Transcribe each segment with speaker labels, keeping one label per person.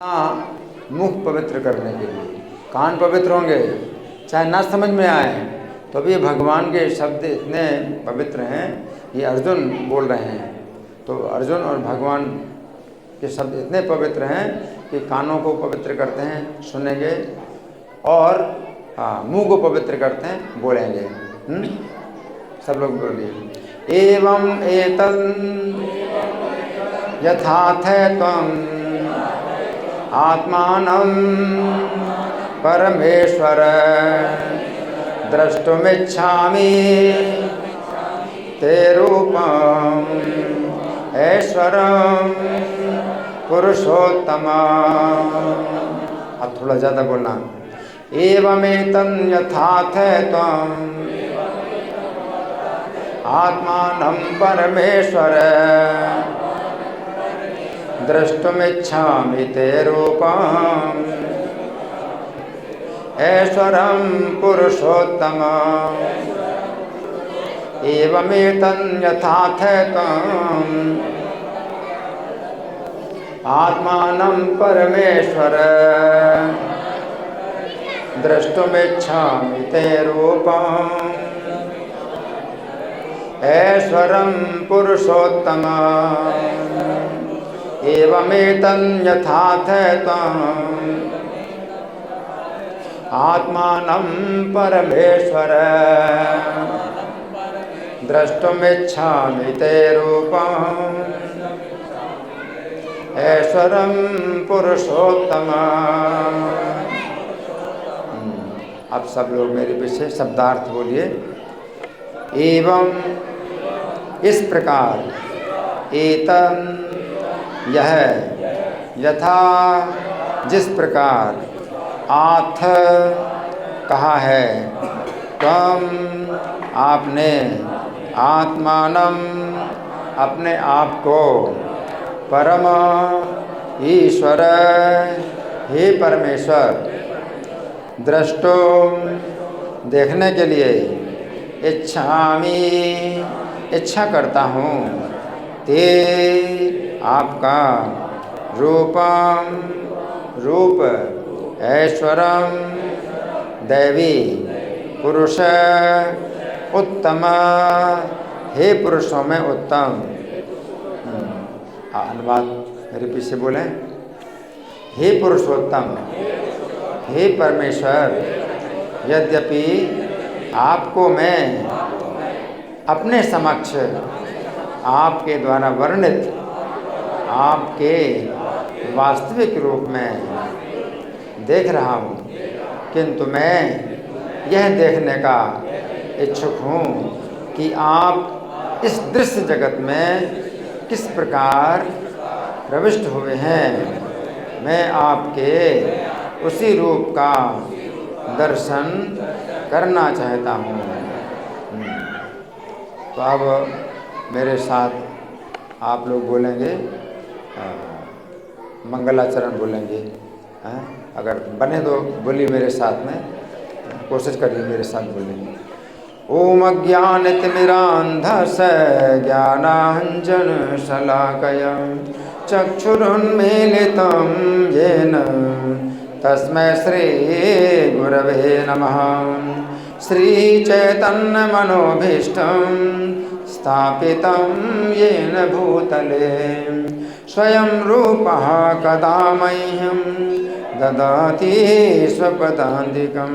Speaker 1: मुख पवित्र करने के लिए कान पवित्र होंगे, चाहे ना समझ में आए तो भी भगवान के शब्द इतने पवित्र हैं। ये अर्जुन बोल रहे हैं, तो अर्जुन और भगवान के शब्द इतने पवित्र हैं कि कानों को पवित्र करते हैं, सुनेंगे, और मुंह को पवित्र करते हैं, बोलेंगे। सब लोग बोलिए। एवं एतन् यथार्थ त्वम् आत्मानं परमेश्वर द्रष्टुमिच्छामि ते रूपम् ऐश्वरं पुरुषोत्तम। अब थोड़ा ज़्यादा बोलना। एवमेतं यथार्थ त्वम् आत्मानं परमेश्वर द्रष्टुमिच्छामि ते रूपम् ऐश्वरं पुरुषोत्तम। एवमेतं यथार्थ त्वम् आत्मानं परमेश्वर द्रष्टुमिच्छामि ते रूपम् ऐश्वरं पुरुषोत्तम। एवमेतं यथार्थ त्वम् आत्मानं परमेश्वर द्रष्टुमिच्छामि ते रूपम् ऐश्वरं पुरुषोत्तम। अब सब लोग मेरे पीछे शब्दार्थ बोलिए। एवं इस प्रकार, एतं यह, यथा जिस प्रकार, आथ कहा है, त्वम आपने, आत्मानं अपने आप को, परम ईश्वर हे परमेश्वर, द्रष्टो देखने के लिए, इच्छामि इच्छा करता हूँ, ते आपका, रूपम रूप, ऐश्वरम दैवी, पुरुष उत्तम हे पुरुषों में उत्तम। अनुवाद मेरे पीछे बोले। हे पुरुषोत्तम, हे परमेश्वर, यद्यपि आपको मैं अपने समक्ष आपके द्वारा वर्णित आपके वास्तविक रूप में देख रहा हूँ, किंतु मैं यह देखने का इच्छुक हूँ कि आप इस दृश्य जगत में किस प्रकार प्रविष्ट हुए हैं। मैं आपके उसी रूप का दर्शन करना चाहता हूँ। तो अब मेरे साथ आप लोग बोलेंगे, मंगलाचरण बोलेंगे। अगर बने तो बोलिए मेरे साथ में, कोशिश करिए मेरे साथ बोलेंगे। ओम अज्ञानतिमिरान्धस्य ज्ञानाञ्जन शलाकया चक्षुरुन्मीलितं येन तस्मै श्री गुरवे नमः। श्रीचैतन्यमनोभीष्टं स्थापितं येन भूतले स्वयं रूपः कदा मह्यं ददाति स्वपदान्तिकं।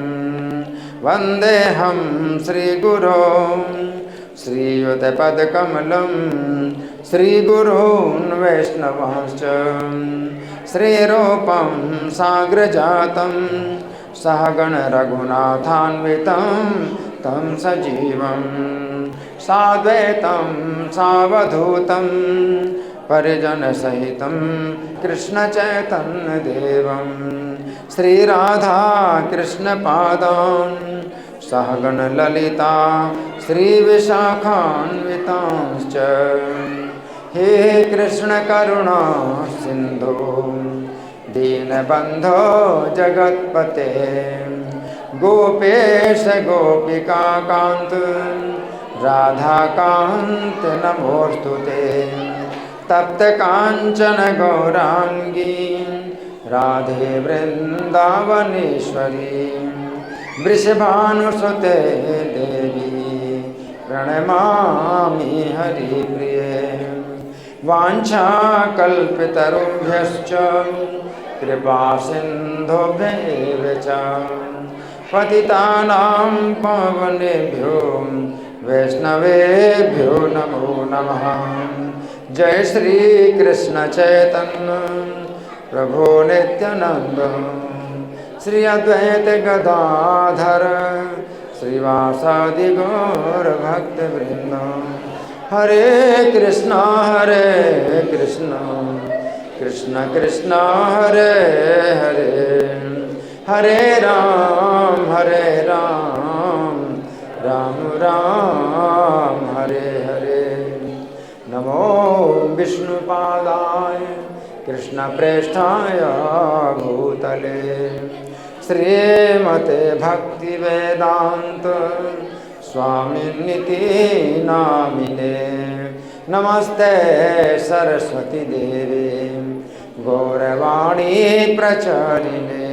Speaker 1: वन्देऽहं श्रीगुरो श्रीयुतपदकमलं श्रीगुरून् वैष्णवांश्च श्रीरूपं साग्रजातं सहगण रघुनाथान्वितं तं सजीवं साद्वैतं सावधूतं परिजनसहितं कृष्णचैतन्यदेवं श्रीराधा कृष्णपादान् सहगण ललिता श्रीविशाखान्वितांश्च। हे कृष्ण करुणा सिन्धो दीनबन्धो जगत्पते गोपेश गोपिकान्त राधाकान्त नमोऽस्तुते। तप्त कांचन गौरांगी राधे वृंदावनेश्वरी वृषभानुसुते देवी प्रणमामि हरिप्रिये वाञ्छाकल्पतरुभ्यश्च कृपा सिन्धुभ्यैव च पतितानां पावनेभ्यो वैष्णवेभ्यो नमो नमः। जय श्री कृष्ण चैतन्य प्रभु नित्यानंद श्री अद्वैत गदाधर श्रीवासादि गौर भक्त वृंद। हरे कृष्ण कृष्ण कृष्ण हरे हरे, हरे राम राम राम हरे हरे। नमो विष्णुपादाय कृष्ण प्रेष्ठाय भूतले श्रीमते भक्ति वेदांत स्वामिनिति नामिने। नमस्ते सरस्वती देवी गौरवाणी प्रचारिणे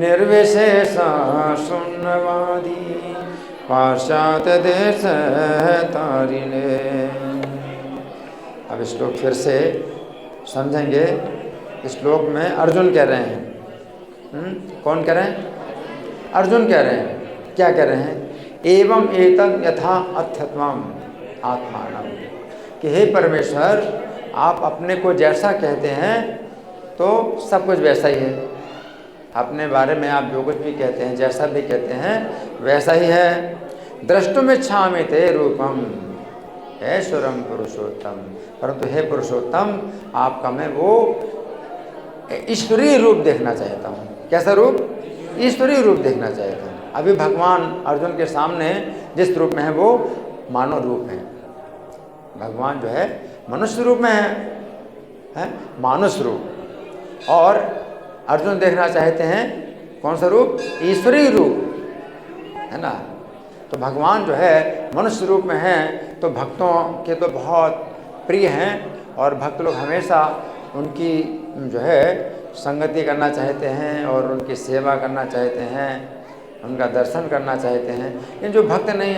Speaker 1: निर्विशेष शून्यवादी पाश्चात्य देश तारिणे। अब श्लोक फिर से समझेंगे। इस श्लोक में अर्जुन कह रहे हैं, कौन कह रहे हैं? अर्जुन कह रहे हैं। क्या कह रहे हैं? एवं एतद् यथा अथत्वम आत्मानम, कि हे परमेश्वर आप अपने को जैसा कहते हैं तो सब कुछ वैसा ही है। अपने बारे में आप जो कुछ भी कहते हैं, जैसा भी कहते हैं वैसा ही है। द्रष्टुमिच्छामि ते रूपम ऐश्वरम पुरुषोत्तम, परंतु हे पुरुषोत्तम आपका मैं वो ईश्वरीय रूप देखना चाहता हूँ। कैसा रूप? ईश्वरीय रूप देखना चाहता हूँ। अभी भगवान अर्जुन के सामने जिस रूप में है वो मानव रूप है। भगवान जो है मनुष्य रूप में है मानुष रूप, और अर्जुन देखना चाहते हैं कौन सा रूप? ईश्वरीय रूप, है ना। तो भगवान जो है मनुष्य रूप में है तो भक्तों के तो बहुत प्रिय हैं, और भक्त लोग हमेशा उनकी जो है संगति करना चाहते हैं और उनकी सेवा करना चाहते हैं, उनका दर्शन करना चाहते हैं। लेकिन जो भक्त नहीं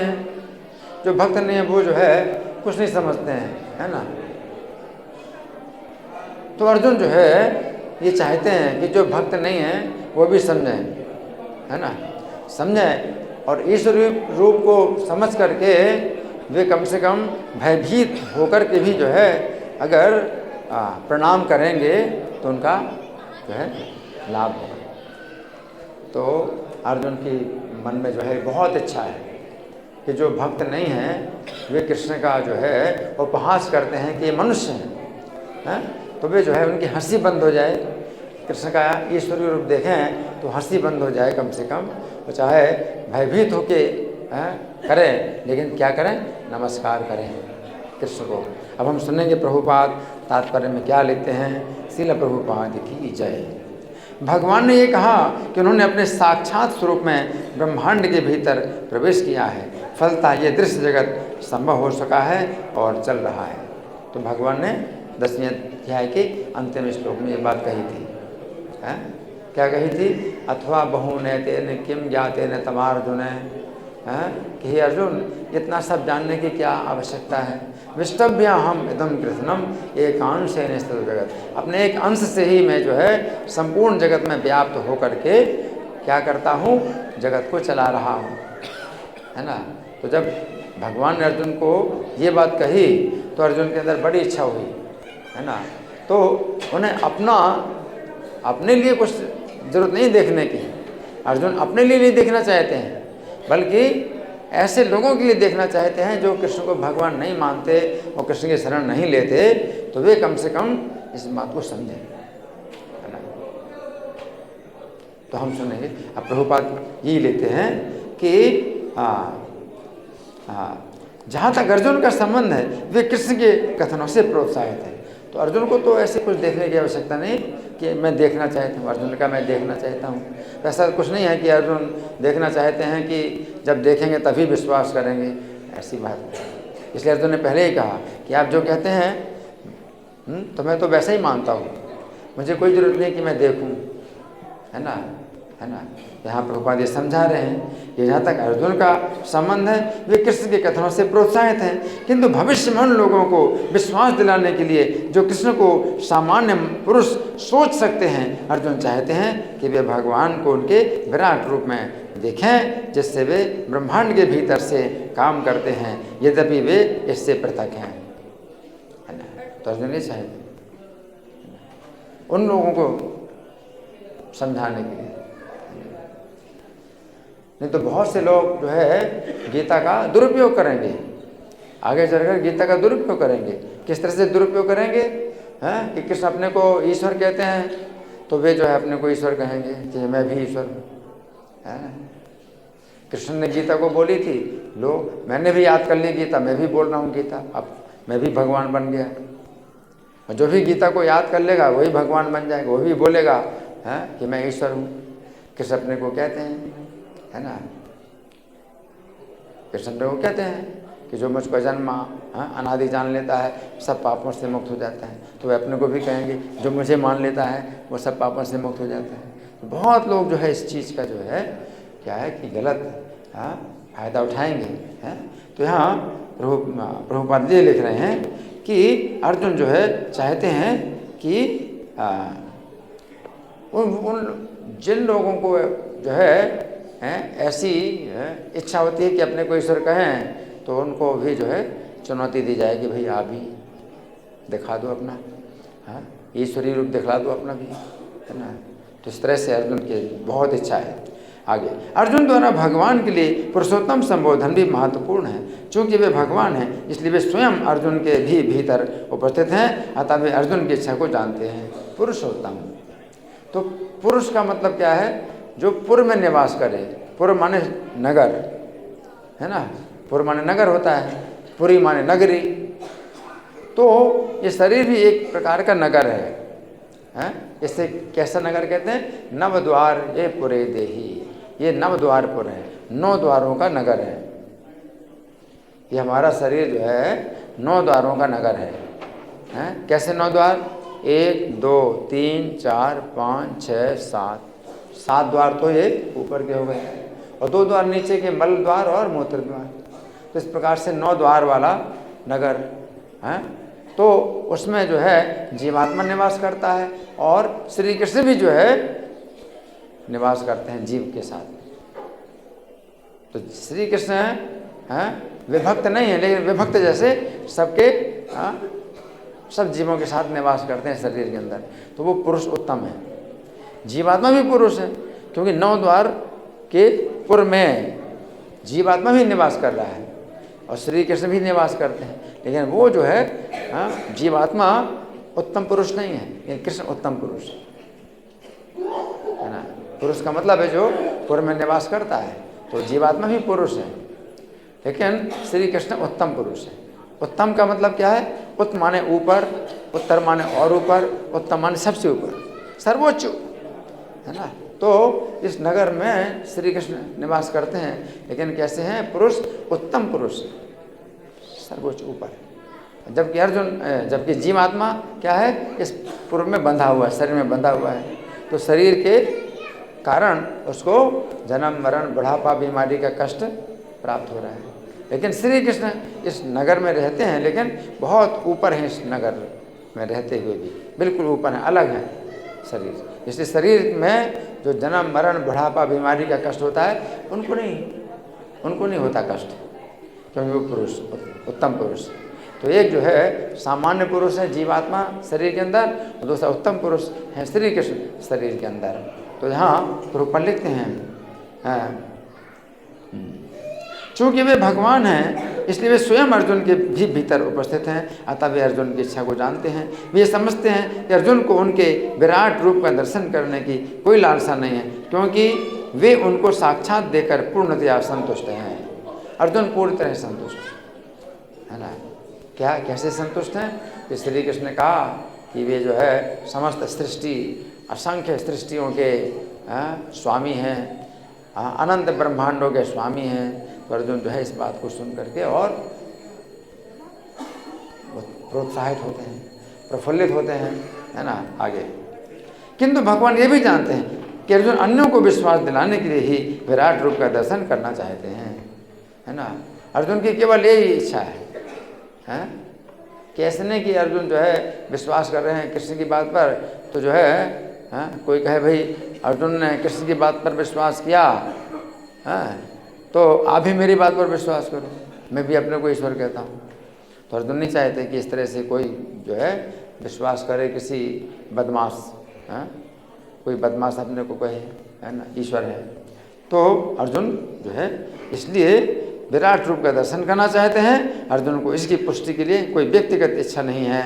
Speaker 1: है, वो जो है कुछ नहीं समझते हैं, है ना। तो अर्जुन जो है ये चाहते हैं कि जो भक्त नहीं है वो भी समझें, है ना, समझें, और ईश्वरीय रूप को समझ करके वे कम से कम भयभीत होकर के भी जो है अगर प्रणाम करेंगे तो उनका जो है लाभ होगा। तो अर्जुन की मन में जो है बहुत इच्छा है कि जो भक्त नहीं हैं वे कृष्ण का जो है उपहास करते हैं कि ये मनुष्य हैं, तो वे जो है उनकी हंसी बंद हो जाए, कृष्ण का ईश्वरीय रूप देखें तो हंसी बंद हो जाए कम से कम। तो चाहे भयभीत होके करें, लेकिन क्या करें? नमस्कार करें कृष्ण को। अब हम सुनेंगे प्रभुपाद तात्पर्य में क्या लेते हैं। श्रील प्रभुपाद की जय। भगवान ने ये कहा कि उन्होंने अपने साक्षात स्वरूप में ब्रह्मांड के भीतर प्रवेश किया है, फलता ये दृश्य जगत संभव हो सका है और चल रहा है। तो भगवान ने 10वें अध्याय के अंतिम श्लोक में ये बात कही थी, है? क्या कही थी? अथवा बहुनैतेन किम ज्ञातेन तमार्जुन, कि हे अर्जुन इतना सब जानने की क्या आवश्यकता है। विष्टभ्य हम इदम कृष्णम एकांशेन स्थितो जगत, अपने एक अंश से ही मैं जो है संपूर्ण जगत में व्याप्त होकर के क्या करता हूँ? जगत को चला रहा हूँ, है ना। तो जब भगवान ने अर्जुन को ये बात कही तो अर्जुन के अंदर बड़ी इच्छा हुई, है ना। तो उन्हें अपने लिए कुछ जरूरत नहीं देखने की। अर्जुन अपने लिए नहीं देखना चाहते हैं, बल्कि ऐसे लोगों के लिए देखना चाहते हैं जो कृष्ण को भगवान नहीं मानते और कृष्ण की शरण नहीं लेते, तो वे कम से कम इस बात को समझें, है ना। तो हम सुनेंगे। अब प्रभुपाद यही लेते हैं कि जहाँ तक अर्जुन का संबंध है वे कृष्ण के कथनों से प्रोत्साहित है। तो अर्जुन को तो ऐसे कुछ देखने की आवश्यकता नहीं कि मैं देखना चाहता हूँ। अर्जुन का मैं देखना चाहता हूँ, ऐसा कुछ नहीं है कि अर्जुन देखना चाहते हैं कि जब देखेंगे तभी विश्वास करेंगे, ऐसी बात नहीं। इसलिए अर्जुन ने पहले ही कहा कि आप जो कहते हैं तो मैं तो वैसा ही मानता हूँ, मुझे कोई ज़रूरत नहीं कि मैं देखूं, है ना, है ना। यहाँ प्रभुपाद ये समझा रहे हैं कि जहाँ तक अर्जुन का संबंध है वे कृष्ण के कथनों से प्रोत्साहित हैं, किंतु भविष्य में उन लोगों को विश्वास दिलाने के लिए जो कृष्ण को सामान्य पुरुष सोच सकते हैं, अर्जुन चाहते हैं कि वे भगवान को उनके विराट रूप में देखें, जिससे वे ब्रह्मांड के भीतर से काम करते हैं, यद्यपि वे इससे पृथक हैं, है ना। तो अर्जुन ये चाहते उन लोगों को समझाने के लिए। नहीं तो बहुत से लोग जो है गीता का दुरुपयोग करेंगे, आगे चलकर गीता का दुरुपयोग करेंगे। किस तरह से दुरुपयोग करेंगे? हैं कि कृष्ण अपने को ईश्वर कहते हैं, तो वे जो है अपने को ईश्वर कहेंगे कि मैं भी ईश्वर हूँ, है ना। कृष्ण ने गीता को बोली थी, लो मैंने भी याद कर ली गीता, मैं भी बोल रहा हूँ गीता, अब मैं भी भगवान बन गया। और जो भी गीता को याद कर लेगा वही भगवान बन जाएगा, वो भी बोलेगा है कि मैं ईश्वर हूँ। कृष्ण अपने को कहते हैं, है ना, कृष्ण अपने को कहते हैं कि जो मुझको जन्मा अनादि जान लेता है सब पापों से मुक्त हो जाता है, तो वे अपने को भी कहेंगे जो मुझे मान लेता है वो सब पापों से मुक्त हो जाता है। तो बहुत लोग जो है इस चीज़ का जो है क्या है कि गलत फ़ायदा उठाएंगे, हैं। तो यहाँ प्रभुपाद जी लिख रहे हैं कि अर्जुन जो है चाहते हैं कि उन जिन लोगों को जो है ऐसी इच्छा होती है कि अपने को ईश्वर कहें, तो उनको भी जो है चुनौती दी जाए कि भाई आप भी दिखा दो अपना, हाँ ईश्वरीय रूप दिखला दो अपना भी, है ना। तो इस तरह से अर्जुन की बहुत इच्छा है। आगे अर्जुन द्वारा भगवान के लिए पुरुषोत्तम संबोधन भी महत्वपूर्ण है। चूँकि वे भगवान हैं इसलिए वे स्वयं अर्जुन के भी भीतर उपस्थित हैं, अतः वे अर्जुन की इच्छा को जानते हैं। पुरुषोत्तम, तो पुरुष का मतलब क्या है? जो पुर में निवास करे। पुर माने नगर, है ना, पुर माने नगर होता है, पुरी माने नगरी। तो ये शरीर भी एक प्रकार का नगर है। इससे कैसा नगर कहते हैं? नव द्वार ये पुरे देही, ये नव द्वारपुर है, 9 द्वारों का नगर है। ये हमारा शरीर जो है 9 द्वारों का नगर है। कैसे 9 द्वार? 1 2 3 4 5 6 7 द्वार तो ये ऊपर के हो गए, और 2 द्वार नीचे के, मल द्वार और मूत्र द्वार। तो इस प्रकार से 9 द्वार वाला नगर है। तो उसमें जो है जीवात्मा निवास करता है, और श्री कृष्ण भी जो है निवास करते हैं जीव के साथ। तो श्री कृष्ण हैं विभक्त नहीं है, लेकिन विभक्त जैसे सबके सब जीवों के साथ निवास करते हैं शरीर के अंदर। तो वो पुरुष उत्तम है। जीवात्मा भी पुरुष है, क्योंकि 9 द्वार के पुर में जीवात्मा भी निवास कर रहा है और श्री कृष्ण भी निवास करते हैं। लेकिन वो जो है जीवात्मा उत्तम पुरुष नहीं है, लेकिन कृष्ण उत्तम पुरुष है ना। पुरुष का मतलब है जो पुर में निवास करता है। तो जीवात्मा भी पुरुष है, लेकिन श्री कृष्ण उत्तम पुरुष है। उत्तम का मतलब क्या है? उत्त माने ऊपर, उत्तर माने और ऊपर, उत्तम माने सबसे ऊपर, सर्वोच्च, है ना। तो इस नगर में श्री कृष्ण निवास करते हैं, लेकिन कैसे हैं? पुरुष उत्तम पुरुष, सर्वोच्च ऊपर। जबकि जबकि जीवात्मा क्या है? इस पूर्व में बंधा हुआ है, शरीर में बंधा हुआ है। तो शरीर के कारण उसको जन्म मरण बुढ़ापा बीमारी का कष्ट प्राप्त हो रहा है। लेकिन श्री कृष्ण इस नगर में रहते हैं, लेकिन बहुत ऊपर हैं। इस नगर में रहते हुए भी बिल्कुल ऊपर हैं, अलग हैं शरीर। इसलिए शरीर में जो जन्म मरण बुढ़ापा बीमारी का कष्ट होता है उनको नहीं होता कष्ट, क्योंकि वो पुरुष उत्तम पुरुष। तो एक जो है सामान्य पुरुष है जीवात्मा शरीर के अंदर, और दूसरा उत्तम पुरुष है श्री कृष्ण शरीर के अंदर। तो यहाँ प्रभुपाद लिखते हैं चूँकि वे भगवान हैं इसलिए वे स्वयं अर्जुन के भी भीतर उपस्थित हैं, अतः वे अर्जुन की इच्छा को जानते हैं। वे ये समझते हैं कि अर्जुन को उनके विराट रूप का दर्शन करने की कोई लालसा नहीं है, क्योंकि वे उनको साक्षात देकर पूर्णतया संतुष्ट हैं। अर्जुन पूरी तरह संतुष्ट है ना। क्या कैसे संतुष्ट हैं? कि श्री कृष्ण ने कहा कि वे जो है समस्त सृष्टि, असंख्य सृष्टियों के स्वामी हैं, अनंत ब्रह्मांडों के स्वामी हैं। तो अर्जुन जो है इस बात को सुन करके और प्रोत्साहित होते हैं, प्रफुल्लित होते हैं, है ना। आगे किंतु भगवान ये भी जानते हैं कि अर्जुन अन्यों को विश्वास दिलाने के लिए ही विराट रूप का दर्शन करना चाहते हैं, है ना। अर्जुन की केवल यही इच्छा है कैसे नहीं कि अर्जुन जो है विश्वास कर रहे हैं कृष्ण की बात पर, तो जो है कोई कहे भाई अर्जुन ने कृष्ण की बात पर विश्वास किया, तो आप भी मेरी बात पर विश्वास करो, मैं भी अपने को ईश्वर कहता हूँ। तो अर्जुन नहीं चाहते कि इस तरह से कोई जो है विश्वास करे किसी बदमाश, कोई बदमाश अपने को कहे, है ना, ईश्वर है। तो अर्जुन जो है इसलिए विराट रूप का दर्शन करना चाहते हैं। अर्जुन को इसकी पुष्टि के लिए कोई व्यक्तिगत इच्छा नहीं है।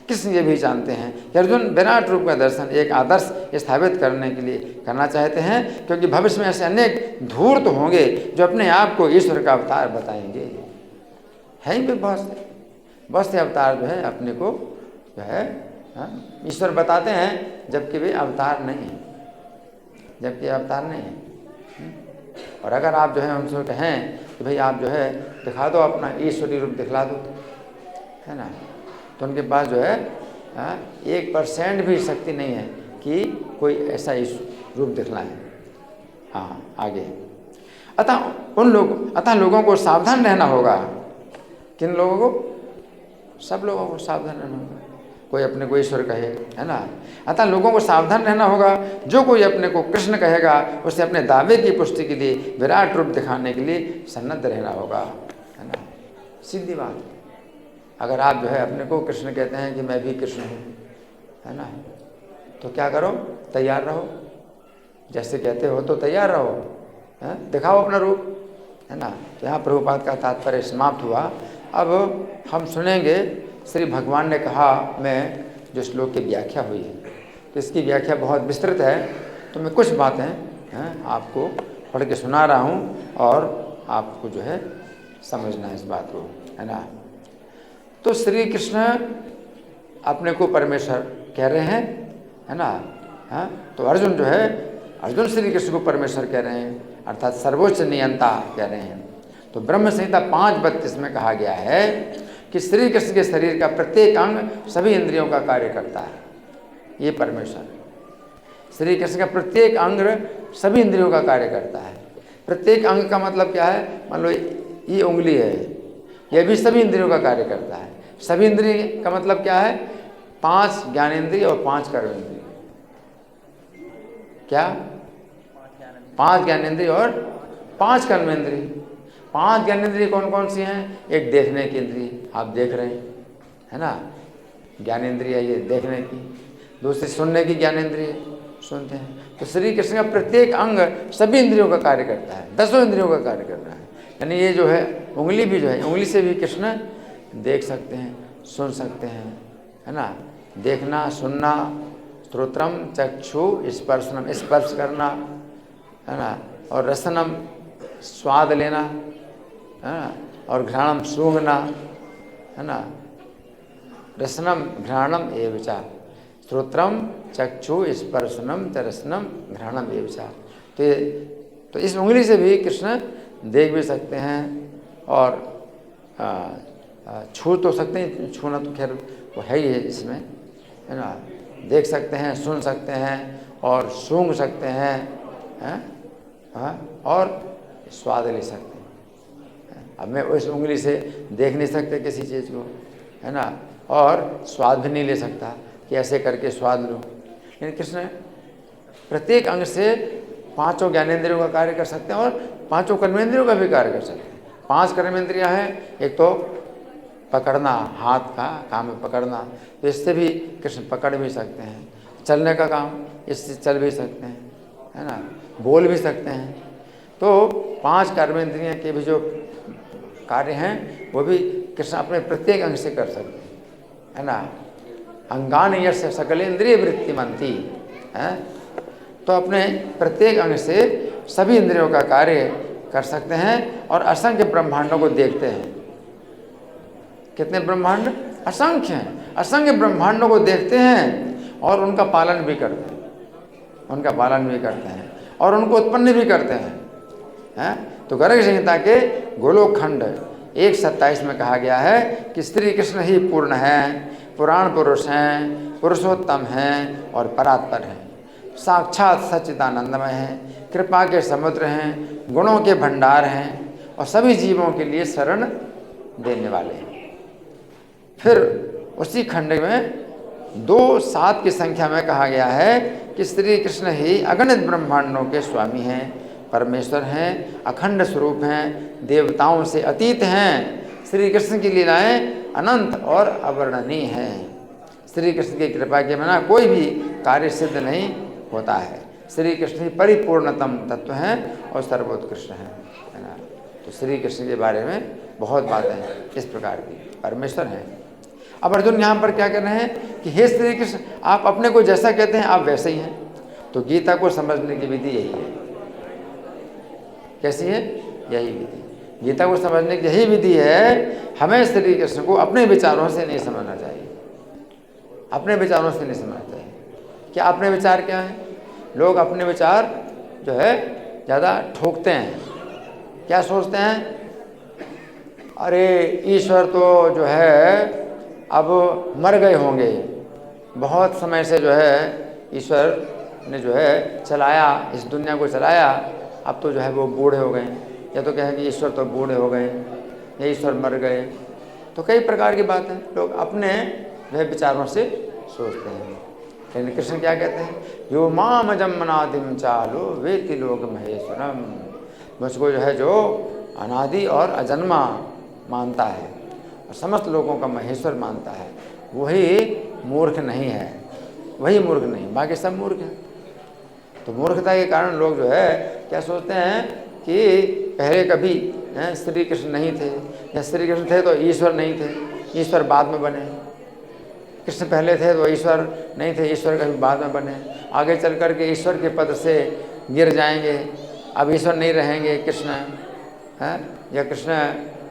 Speaker 1: कृष्ण ये भी जानते हैं कि अर्जुन विराट रूप का दर्शन एक आदर्श स्थापित करने के लिए करना चाहते हैं, क्योंकि भविष्य में ऐसे अनेक धूर्त होंगे जो अपने आप को ईश्वर का अवतार बताएंगे। है ही बहुत से अवतार जो है अपने को जो है ईश्वर बताते हैं, जबकि वे अवतार नहीं है, और अगर आप जो है उनसे कहें कि भाई आप जो है दिखा दो अपना ईश्वरी रूप दिखला दो, है ना, तो उनके पास जो है 1% भी शक्ति नहीं है कि कोई ऐसा रूप दिखलाएं। आगे अतः लोगों को सावधान रहना होगा। किन लोगों को? सब लोगों को सावधान रहना होगा। कोई अपने को ईश्वर कहे, है ना, अतः लोगों को सावधान रहना होगा। जो कोई अपने को कृष्ण कहेगा उसे अपने दावे की पुष्टि के लिए विराट रूप दिखाने के लिए सन्नद्ध रहना होगा, है ना। सीधी बात। अगर आप जो है अपने को कृष्ण कहते हैं कि मैं भी कृष्ण हूँ, है ना, तो क्या करो? तैयार रहो। जैसे कहते हो तो तैयार रहो, दिखाओ अपना रूप, है ना। तो यहाँ प्रभुपाद का तात्पर्य समाप्त हुआ। अब हम सुनेंगे श्री भगवान ने कहा में जो श्लोक की व्याख्या हुई है, तो इसकी व्याख्या बहुत विस्तृत है, तो मैं कुछ बातें आपको पढ़ के सुना रहा हूँ और आपको जो है समझना है इस बात को, है ना। तो श्री कृष्ण अपने को परमेश्वर कह रहे हैं, है ना। तो अर्जुन जो है अर्जुन श्री कृष्ण को परमेश्वर कह रहे हैं, अर्थात सर्वोच्च नियंता कह रहे हैं। तो ब्रह्म संहिता 5:32 में कहा गया है कि श्री कृष्ण के शरीर का प्रत्येक अंग सभी इंद्रियों का कार्य करता है। ये परमेश्वर श्री कृष्ण का प्रत्येक अंग सभी इंद्रियों का कार्य करता है। प्रत्येक अंग का मतलब क्या है? मान लो ये उंगली है, यह भी सभी इंद्रियों का कार्य करता है। सभी इंद्रिय का मतलब क्या है? 5 ज्ञानेंद्रिय और 5 कर्मेंद्रिय। क्या? 5 ज्ञानेंद्रिय और 5 कर्मेंद्रिय। 5 ज्ञानेंद्रिय कौन कौन सी हैं? एक देखने की इंद्रिय, आप देख रहे हैं, है ना, ज्ञानेंद्रिय ये देखने की। दूसरी सुनने की ज्ञानेंद्रिय, सुनते हैं। तो श्री कृष्ण का प्रत्येक अंग सभी इंद्रियों का कार्य करता है, 10 इंद्रियों का कार्य कर रहा है। यानी ये जो है उंगली भी जो है, उंगली से भी कृष्ण देख सकते हैं, सुन सकते हैं, है ना। देखना, सुनना, श्रोत्रम चक्षु स्पर्शनम, स्पर्श करना, है ना, और रसनम स्वाद लेना, है ना, और घ्राणम सूंघना, है ना। रसनम घ्राणम एवचा, श्रोत्रम चक्षु स्पर्शनम च रसनम घ्राणम एवचा। तो इस उंगली से भी कृष्ण देख भी सकते हैं और छू तो सकते हैं, छूना तो खैर वो है ही है इसमें, है ना। देख सकते हैं, सुन सकते हैं और सूंघ सकते हैं, और स्वाद ले सकते हैं। अब मैं उस उंगली से देख नहीं सकते किसी चीज़ को, है ना, और स्वाद भी नहीं ले सकता कि ऐसे करके स्वाद लो। लेकिन कृष्ण प्रत्येक अंग से 5 ज्ञानेंद्रियों का कार्य कर सकते हैं और 5 कर्मेंद्रियों का भी कार्य कर सकते हैं। 5 कर्मेंद्रियां हैं, एक तो पकड़ना, हाथ का काम है पकड़ना, तो इससे भी कृष्ण पकड़ भी सकते हैं। चलने का काम, इससे चल भी सकते हैं, है ना, बोल भी सकते हैं। तो 5 कर्मेंद्रियों के भी जो कार्य हैं वो भी कृष्ण अपने प्रत्येक अंग से कर सकते हैं, है ना। अंगान यस्य सकलेंद्रिय वृत्तिमंती है, तो अपने प्रत्येक अंग से सभी इंद्रियों का कार्य कर सकते हैं और असंख्य ब्रह्मांडों को देखते हैं। कितने ब्रह्मांड? असंख्य हैं। असंख्य ब्रह्मांडों को देखते हैं और उनका पालन भी करते हैं, और उनको उत्पन्न भी करते हैं। तो गर्ग संहिता के गोलोक खंड 1:27 में कहा गया है कि श्री कृष्ण ही पूर्ण हैं, पुराण पुरुष हैं, पुरुषोत्तम हैं और परात्पर हैं। साक्षात सच्चिदानंदमय हैं, कृपा के समुद्र हैं, गुणों के भंडार हैं और सभी जीवों के लिए शरण देने वाले हैं। फिर उसी खंड में 2:7 की संख्या में कहा गया है कि श्री कृष्ण ही अगणित ब्रह्मांडों के स्वामी हैं, परमेश्वर हैं, अखंड स्वरूप हैं, देवताओं से अतीत हैं। श्री कृष्ण की लीलाएं अनंत और अवर्णनीय हैं। श्री कृष्ण की कृपा के बिना कोई भी कार्य सिद्ध नहीं होता है। श्री कृष्ण ही परिपूर्णतम तत्व हैं और सर्वोत्कृष्ट हैं, है ना। तो श्री कृष्ण के बारे में बहुत बातें हैं इस प्रकार की, परमेश्वर हैं। अब अर्जुन यहाँ पर क्या कर रहे हैं कि हे श्री कृष्ण, आप अपने को जैसा कहते हैं आप वैसे ही हैं। तो गीता को समझने की विधि यही है। कैसी है? यही विधि। गीता को समझने की यही विधि है। हमें श्री कृष्ण को अपने विचारों से नहीं समझना चाहिए, अपने विचारों से नहीं समझना चाहिए। क्या अपने विचार क्या हैं? लोग अपने विचार जो है ज़्यादा ठोकते हैं। क्या सोचते हैं? अरे ईश्वर तो जो है अब मर गए होंगे, बहुत समय से जो है ईश्वर ने जो है चलाया, इस दुनिया को चलाया, अब तो जो है वो बूढ़े हो गए। या तो कहें कि ईश्वर तो बूढ़े हो गए या ईश्वर मर गए। तो कई प्रकार की बातें लोग अपने वह विचारों से सोचते हैं। लेकिन कृष्ण क्या कहते हैं? यो माम जन्मनादिम चालो वेति लोक महेश्वरम। मुझको जो है जो अनादि और अजन्मा मानता है और समस्त लोगों का महेश्वर मानता है, वही मूर्ख नहीं है, वही मूर्ख नहीं, बाकी सब मूर्ख हैं। तो मूर्खता के कारण लोग जो है क्या सोचते हैं कि पहले कभी श्री कृष्ण नहीं थे, या श्री कृष्ण थे तो ईश्वर नहीं थे, ईश्वर बाद में बने। कृष्ण पहले थे तो ईश्वर नहीं थे, ईश्वर कभी बाद में बने। आगे चल कर के ईश्वर के पद से गिर जाएंगे, अब ईश्वर नहीं रहेंगे, कृष्ण हैं, या कृष्ण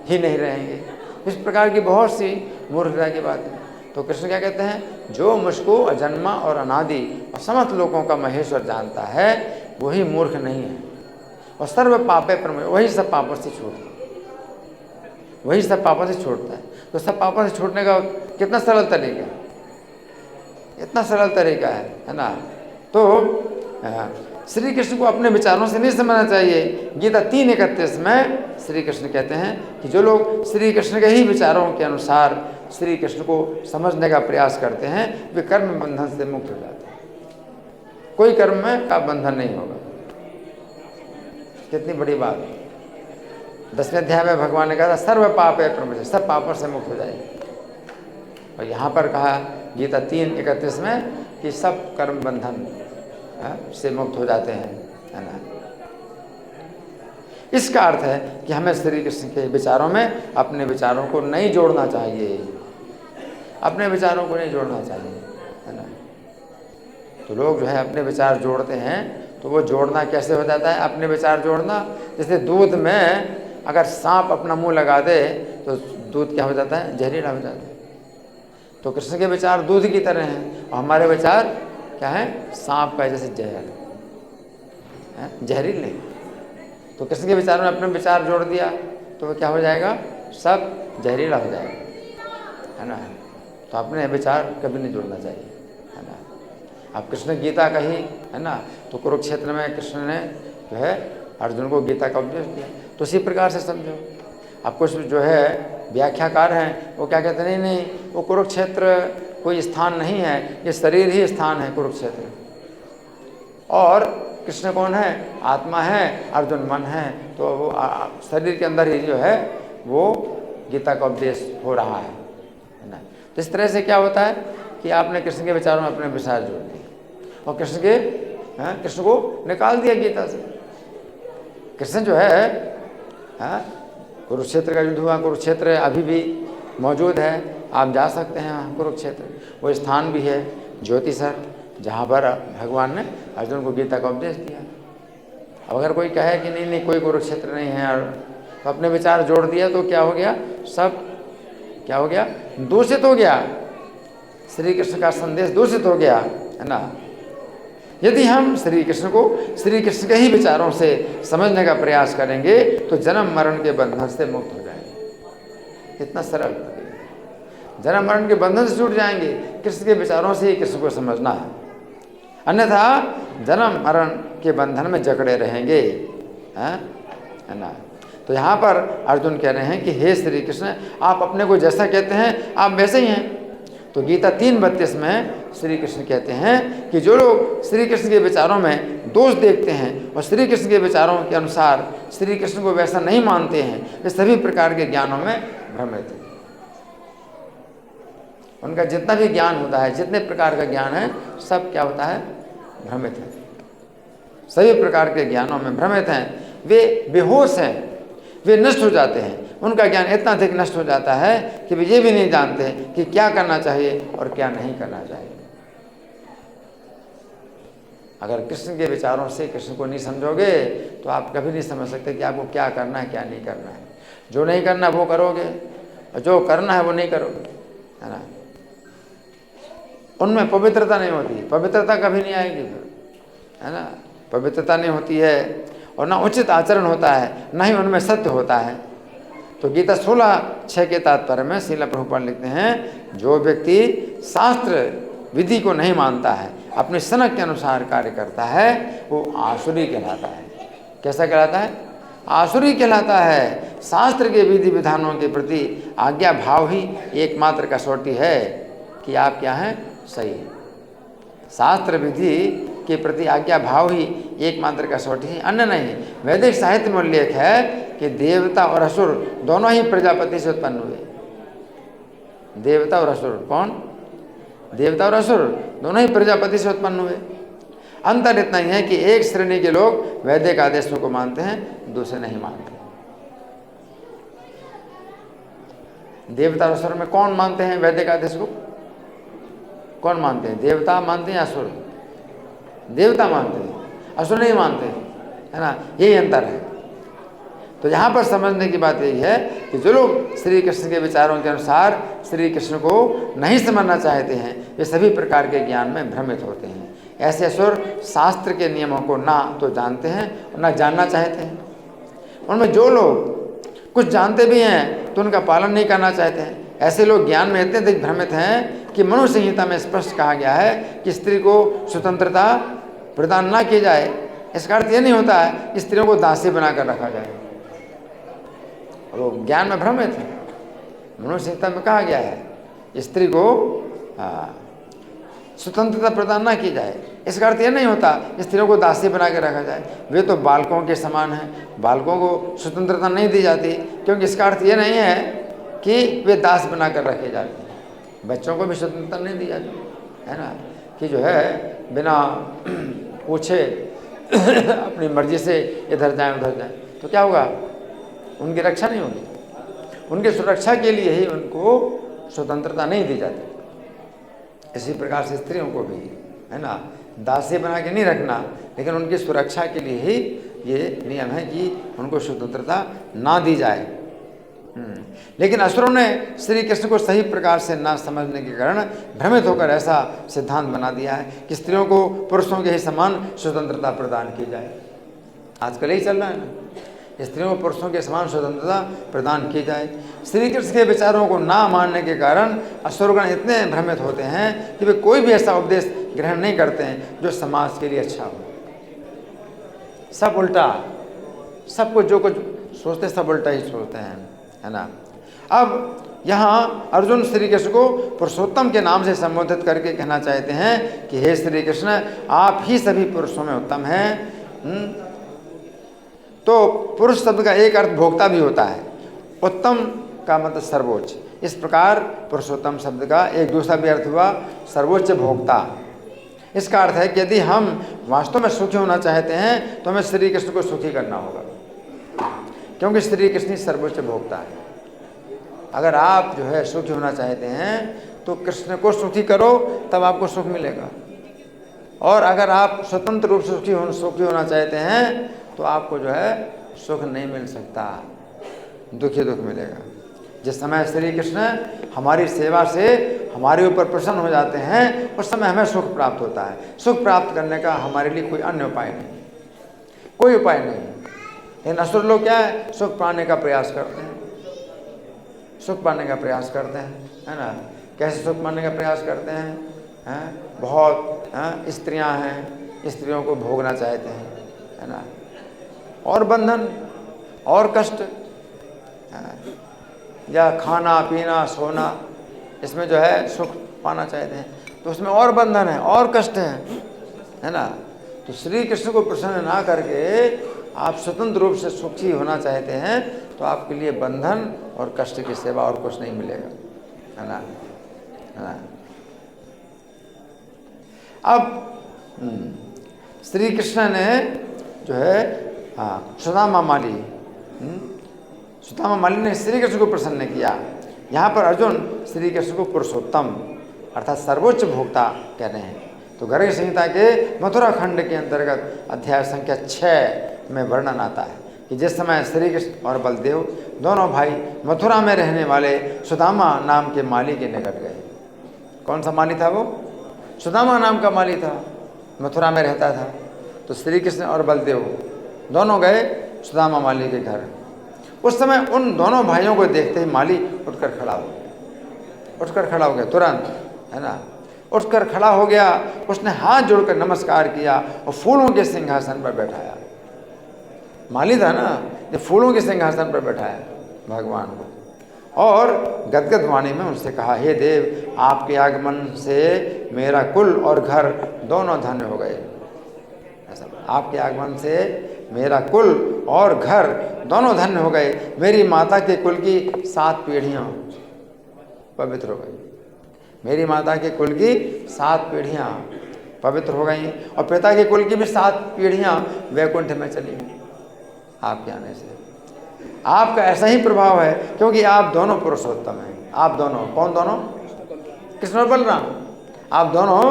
Speaker 1: ही नहीं रहेंगे। इस प्रकार की बहुत सी मूर्खता की बात है। तो कृष्ण क्या कहते हैं? जो मुझको अजन्मा और अनादि और समस्त लोगों का महेश्वर जानता है वही मूर्ख नहीं है। और सर्व पापे परम, वही सब पापों से छूटता है, वही सब पापों से छूटता है। तो सब पापों से छूटने का कितना सरल तरीका है, इतना सरल तरीका है ना। तो श्री कृष्ण को अपने विचारों से नहीं समझना चाहिए। गीता 3:31 में श्री कृष्ण कहते हैं कि जो लोग श्री कृष्ण के ही विचारों के अनुसार श्री कृष्ण को समझने का प्रयास करते हैं वे कर्म बंधन से मुक्त हो जाते हैं, कोई कर्म में का बंधन नहीं होगा। कितनी बड़ी बात है। 10वें अध्याय में भगवान ने कहा था सर्व पाप है प्रमुख, सब पापों से मुक्त हो जाएगी। और यहाँ पर कहा गीता 3:31 में कि सब कर्म बंधन से मुक्त हो जाते हैं, है ना। इसका अर्थ है कि हमें श्री कृष्ण के विचारों में अपने विचारों को नहीं जोड़ना चाहिए, अपने विचारों को नहीं जोड़ना चाहिए, है ना। तो लोग जो है अपने विचार जोड़ते हैं, तो वो जोड़ना कैसे हो जाता है? अपने विचार जोड़ना जैसे दूध में अगर सांप अपना मुंह लगा दे तो दूध क्या हो जाता है? जहरीला हो जाता है। तो कृष्ण के विचार दूध की तरह हैं और हमारे विचार क्या है? सांप का जैसे जहर है, जहरीले। तो कृष्ण के विचारों में अपने विचार जोड़ दिया तो वो क्या हो जाएगा? सब जहरीला हो जाएगा, है ना। तो अपने विचार कभी नहीं जोड़ना चाहिए, है ना। अब कृष्ण गीता कही, है ना, तो कुरुक्षेत्र में कृष्ण ने जो है अर्जुन को गीता का उपदेश दिया। तो इसी प्रकार से समझो। अब कुछ जो है व्याख्याकार हैं वो क्या कहते हैं? नहीं, वो कुरुक्षेत्र कोई स्थान नहीं है, ये शरीर ही स्थान है कुरुक्षेत्र। और कृष्ण कौन है? आत्मा है, अर्जुन मन है। तो वो शरीर के अंदर ही जो है वो गीता का उपदेश हो रहा है ना। तो इस तरह से क्या होता है कि आपने कृष्ण के विचारों में अपने विचार जोड़ दिए और कृष्ण को निकाल दिया गीता से। कृष्ण जो है कुरुक्षेत्र का युद्ध हुआ, कुरुक्षेत्र अभी भी मौजूद है, आप जा सकते हैं कुरुक्षेत्र। वो स्थान भी है ज्योतिसर, जहाँ पर भगवान ने अर्जुन को गीता का उपदेश दिया। अब अगर कोई कहे कि नहीं कोई कुरुक्षेत्र नहीं है, और तो अपने विचार जोड़ दिया तो क्या हो गया? सब क्या हो गया? दूषित हो गया, श्री कृष्ण का संदेश दूषित हो गया, है ना। यदि हम श्री कृष्ण को श्री कृष्ण के ही विचारों से समझने का प्रयास करेंगे तो जन्म मरण के बंधन से मुक्त हो जाएंगे। कितना सरल, जन्म मरण के बंधन से छूट जाएंगे। कृष्ण के विचारों से ही कृष्ण को समझना है। अन्यथा जन्म मरण के बंधन में जकड़े रहेंगे, है ना। तो यहाँ पर अर्जुन कह रहे हैं कि हे श्री कृष्ण, आप अपने को जैसा कहते हैं आप वैसे ही हैं। तो गीता 3:32 में श्री कृष्ण कहते हैं कि जो लोग श्री कृष्ण के विचारों में दोष देखते हैं और श्री कृष्ण के विचारों के अनुसार श्री कृष्ण को वैसा नहीं मानते हैं, वे सभी प्रकार के ज्ञानों में भ्रमित हैं। उनका जितना भी ज्ञान होता है, जितने प्रकार का ज्ञान है, सब क्या होता है? भ्रमित है। सभी प्रकार के ज्ञानों में भ्रमित हैं। वे बेहोश हैं, वे नष्ट हो जाते हैं। उनका ज्ञान इतना अधिक नष्ट हो जाता है कि वे ये भी नहीं जानते कि क्या करना चाहिए और क्या नहीं करना चाहिए। अगर कृष्ण के विचारों से कृष्ण को नहीं समझोगे तो आप कभी नहीं समझ सकते कि आपको क्या करना है, क्या नहीं करना है। जो नहीं करना वो करोगे और जो करना है वो नहीं करोगे, है ना। उनमें पवित्रता नहीं होती, पवित्रता कभी नहीं आएगी फिर, है ना। पवित्रता नहीं होती है और ना उचित आचरण होता है, ना ही उनमें सत्य होता है। तो गीता 16:6 के तात्पर्य में श्रील प्रभुपाद लिखते हैं, जो व्यक्ति शास्त्र विधि को नहीं मानता है, अपने सनक के अनुसार कार्य करता है, वो आसुरी कहलाता है। कैसा कहलाता है? आसुरी कहलाता है। शास्त्र के विधि विधानों के प्रति आज्ञा भाव ही एकमात्र कसौटी है कि आप क्या हैं? सही है। शास्त्र विधि के प्रति आज्ञा भाव ही एकमात्र कसौटी है, अन्य नहीं। वैदिक साहित्य में उल्लेख है कि देवता और असुर दोनों ही प्रजापति से उत्पन्न हुए। देवता और असुर कौन? देवता और असुर दोनों ही प्रजापति से उत्पन्न हुए। अंतर इतना ही है कि एक श्रेणी के लोग वैदिक आदेशों को मानते हैं, दूसरे नहीं मानते। देवता और असुर में कौन मानते हैं वैदिक आदेश को? कौन मानते हैं? देवता मानते हैं, असुर? देवता मानते हैं, असुर नहीं मानते, है ना। यही अंतर है। तो यहाँ पर समझने की बात यही है कि जो लोग श्री कृष्ण के विचारों के अनुसार श्री कृष्ण को नहीं समझना चाहते हैं, वे सभी प्रकार के ज्ञान में भ्रमित होते हैं। ऐसे असुर शास्त्र के नियमों को ना तो जानते हैं और ना जानना चाहते हैं। उनमें जो लोग कुछ जानते भी हैं तो उनका पालन नहीं करना चाहते हैं। ऐसे लोग ज्ञान में इतने अधिक भ्रमित हैं कि मनु संहिता में स्पष्ट कहा गया है कि स्त्री को स्वतंत्रता प्रदान ना की जाए। इसका अर्थ ये नहीं होता है कि स्त्रियों को दासी बनाकर रखा जाए। लोग ज्ञान में भ्रमित हैं। मनु संहिता में कहा गया है स्त्री को स्वतंत्रता प्रदान ना की जाए। इसका अर्थ ये नहीं होता स्त्रियों को दासी बना के रखा जाए। वे तो बालकों के समान हैं, बालकों को स्वतंत्रता नहीं दी जाती, क्योंकि इसका अर्थ ये नहीं है कि वे दास बना कर रखे जाते हैं। बच्चों को भी स्वतंत्रता नहीं दी जाती, है ना, कि जो है बिना पूछे अपनी मर्जी से इधर जाएं उधर जाएं, तो क्या होगा? उनकी रक्षा नहीं होगी। उनकी सुरक्षा के लिए ही उनको स्वतंत्रता नहीं दी जाती। इसी प्रकार से स्त्रियों को भी, है ना, दासी बना के नहीं रखना, लेकिन उनकी सुरक्षा के लिए ही ये नियम है कि उनको स्वतंत्रता ना दी जाए। लेकिन असुरों ने श्री कृष्ण को सही प्रकार से ना समझने के कारण भ्रमित होकर ऐसा सिद्धांत बना दिया है कि स्त्रियों को पुरुषों के ही समान स्वतंत्रता प्रदान की जाए। आजकल यही चल रहा है ना, स्त्रियों को पुरुषों के समान स्वतंत्रता प्रदान की जाए। श्री कृष्ण के विचारों को ना मानने के कारण असुरगण इतने भ्रमित होते हैं कि वे कोई भी ऐसा उपदेश ग्रहण नहीं करते हैं जो समाज के लिए अच्छा हो। सब उल्टा, सब कुछ जो कुछ सोचते सब उल्टा ही सोचते हैं, है ना। अब यहाँ अर्जुन श्री कृष्ण को पुरुषोत्तम के नाम से संबोधित करके कहना चाहते हैं कि हे श्री कृष्ण, आप ही सभी पुरुषों में उत्तम हैं। तो पुरुष शब्द का एक अर्थ भोक्ता भी होता है। उत्तम का मतलब सर्वोच्च। इस प्रकार पुरुषोत्तम शब्द का एक दूसरा भी अर्थ हुआ सर्वोच्च भोक्ता। इसका अर्थ है कि यदि हम वास्तव में सुखी होना चाहते हैं तो हमें श्री कृष्ण को सुखी करना होगा, क्योंकि श्री कृष्ण ही सर्वोच्च भोक्ता है। अगर आप जो है सुखी होना चाहते हैं तो कृष्ण को सुखी करो, तब आपको सुख मिलेगा। और अगर आप स्वतंत्र रूप से सुखी होना चाहते हैं तो आपको जो है सुख नहीं मिल सकता, दुख ही दुख मिलेगा। जिस समय श्री कृष्ण हमारी सेवा से हमारे ऊपर प्रसन्न हो जाते हैं, उस समय हमें सुख प्राप्त होता है। सुख प्राप्त करने का हमारे लिए कोई अन्य उपाय नहीं, कोई उपाय नहीं। लेकिन असुर लोग क्या है, सुख पाने का प्रयास करते हैं, सुख पाने का प्रयास करते हैं, है ना। कैसे सुख पाने का प्रयास करते हैं? बहुत स्त्रियां हैं, स्त्रियों को भोगना चाहते हैं, है ना, और बंधन और कष्ट, या खाना पीना सोना, इसमें जो है सुख पाना चाहते हैं तो उसमें और बंधन है और कष्ट है ना। तो श्री कृष्ण को प्रसन्न ना करके आप स्वतंत्र रूप से सुखी होना चाहते हैं तो आपके लिए बंधन और कष्ट की सेवा और कुछ नहीं मिलेगा, है ना, है ना। अब श्री कृष्ण ने जो है सुदामा माली, सुदामा माली ने श्री कृष्ण को प्रसन्न किया। यहाँ पर अर्जुन श्री कृष्ण को पुरुषोत्तम अर्थात सर्वोच्च भोक्ता कह रहे हैं। तो गर्ग संहिता के मथुरा खंड के अंतर्गत अध्याय संख्या 6 में वर्णन आता है कि जिस समय श्री कृष्ण और बलदेव दोनों भाई मथुरा में रहने वाले सुदामा नाम के माली के निकट गए। कौन सा माली था वो? सुदामा नाम का माली था, मथुरा में रहता था। तो श्री कृष्ण और बलदेव दोनों गए सुदामा माली के घर। उस समय उन दोनों भाइयों को देखते ही माली उठकर खड़ा हो गया तुरंत, है ना, उठकर खड़ा हो गया। उसने हाथ जोड़कर नमस्कार किया और फूलों के सिंहासन पर बैठाया। माली था ना, ये फूलों के सिंहासन पर बैठाया भगवान को और गदगद वाणी में उनसे कहा, हे देव, आपके आगमन से मेरा कुल और घर दोनों धन्य हो गए। ऐसा, आपके आगमन से मेरा कुल और घर दोनों धन्य हो गए। मेरी माता के कुल की 7 पीढ़ियाँ पवित्र हो गई। मेरी माता के कुल की 7 पीढ़ियाँ पवित्र हो गई और पिता के कुल की भी 7 पीढ़ियाँ वैकुंठ में चली गई आपके आने से। आपका ऐसा ही प्रभाव है क्योंकि आप दोनों पुरुषोत्तम हैं। आप दोनों, कौन दोनों? कृष्ण और बलराम, आप दोनों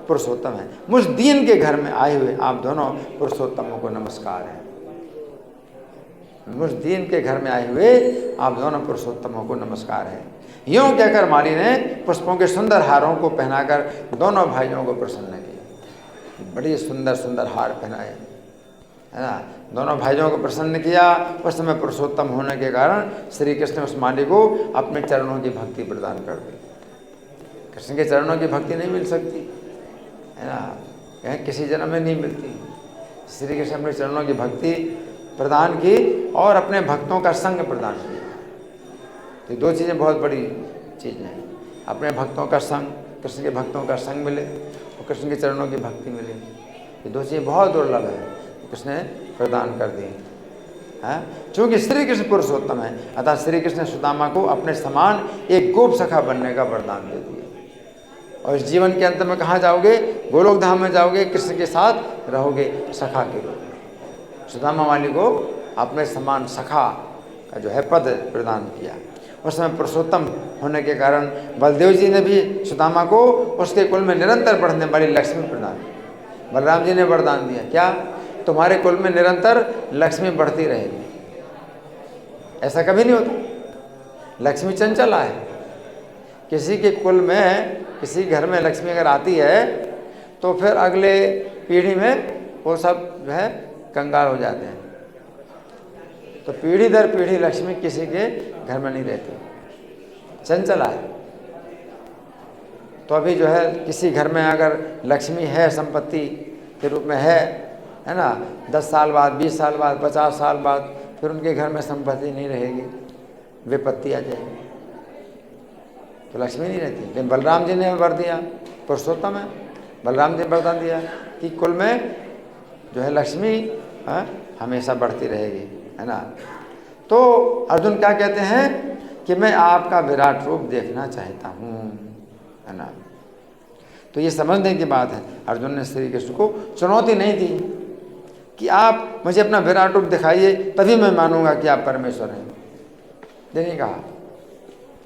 Speaker 1: पुरुषोत्तम हैं। मुझ दीन के घर में आए हुए आप दोनों पुरुषोत्तमों को नमस्कार है। मुझ दीन के घर में आए हुए आप दोनों पुरुषोत्तमों को नमस्कार है। यूँ कहकर माली ने पुष्पों के सुंदर हारों को पहनाकर दोनों भाइयों को प्रसन्न किया। बड़ी सुंदर सुंदर हार पहनाए, है ना, दोनों भाइयों को प्रसन्न किया। उस समय पुरुषोत्तम होने के कारण श्री कृष्ण उस माली को अपने चरणों की भक्ति प्रदान कर दी। कृष्ण के चरणों की भक्ति नहीं मिल सकती, है ना, कहीं किसी जन्म में नहीं मिलती। श्री कृष्ण अपने चरणों की भक्ति प्रदान की और अपने भक्तों का संग प्रदान किया। तो 2 चीज़ें बहुत बड़ी चीज़ें हैं, अपने भक्तों का संग, कृष्ण के भक्तों का संग मिले और कृष्ण के चरणों की भक्ति मिले। ये 2 चीज़ें बहुत दुर्लभ है, कृष्ण ने प्रदान कर दी है। चूँकि श्री कृष्ण पुरुषोत्तम है, अतः श्री कृष्ण ने सुदामा को अपने समान एक गोप सखा बनने का वरदान दे दिया। और इस जीवन के अंत में कहाँ जाओगे? गोलोक धाम में जाओगे, कृष्ण के साथ रहोगे सखा के रूप में। सुदामा वाली को अपने समान सखा का जो है पद प्रदान किया। उस समय पुरुषोत्तम होने के कारण बलदेव जी ने भी सुदामा को उसके कुल में निरंतर बढ़ने वाली लक्ष्मी प्रदान की। बलराम जी ने वरदान दिया, क्या? तुम्हारे कुल में निरंतर लक्ष्मी बढ़ती रहेगी। ऐसा कभी नहीं होता। लक्ष्मी चंचला है। किसी के कुल में, किसी घर में लक्ष्मी अगर आती है तो फिर अगले पीढ़ी में वो सब जो है कंगाल हो जाते हैं। तो पीढ़ी दर पीढ़ी लक्ष्मी किसी के घर में नहीं रहती, चंचला है। तो अभी जो है किसी घर में अगर लक्ष्मी है, संपत्ति के रूप में है ना, 10 साल बाद, 20 साल बाद, 50 साल बाद फिर उनके घर में संपत्ति नहीं रहेगी, विपत्ति आ जाएगी, तो लक्ष्मी नहीं रहती। लेकिन बलराम जी ने वर दिया, पुरुषोत्तम है, बलराम जी ने वरदान दिया कि कुल में जो है लक्ष्मी हमेशा बढ़ती रहेगी, है ना। तो अर्जुन क्या कहते हैं कि मैं आपका विराट रूप देखना चाहता हूँ, है ना। तो ये समझने की बात है। अर्जुन ने श्री कृष्ण को चुनौती नहीं दी कि आप मुझे अपना विराट रूप दिखाइए तभी मैं मानूंगा कि आप परमेश्वर हैं। ये नहीं कहा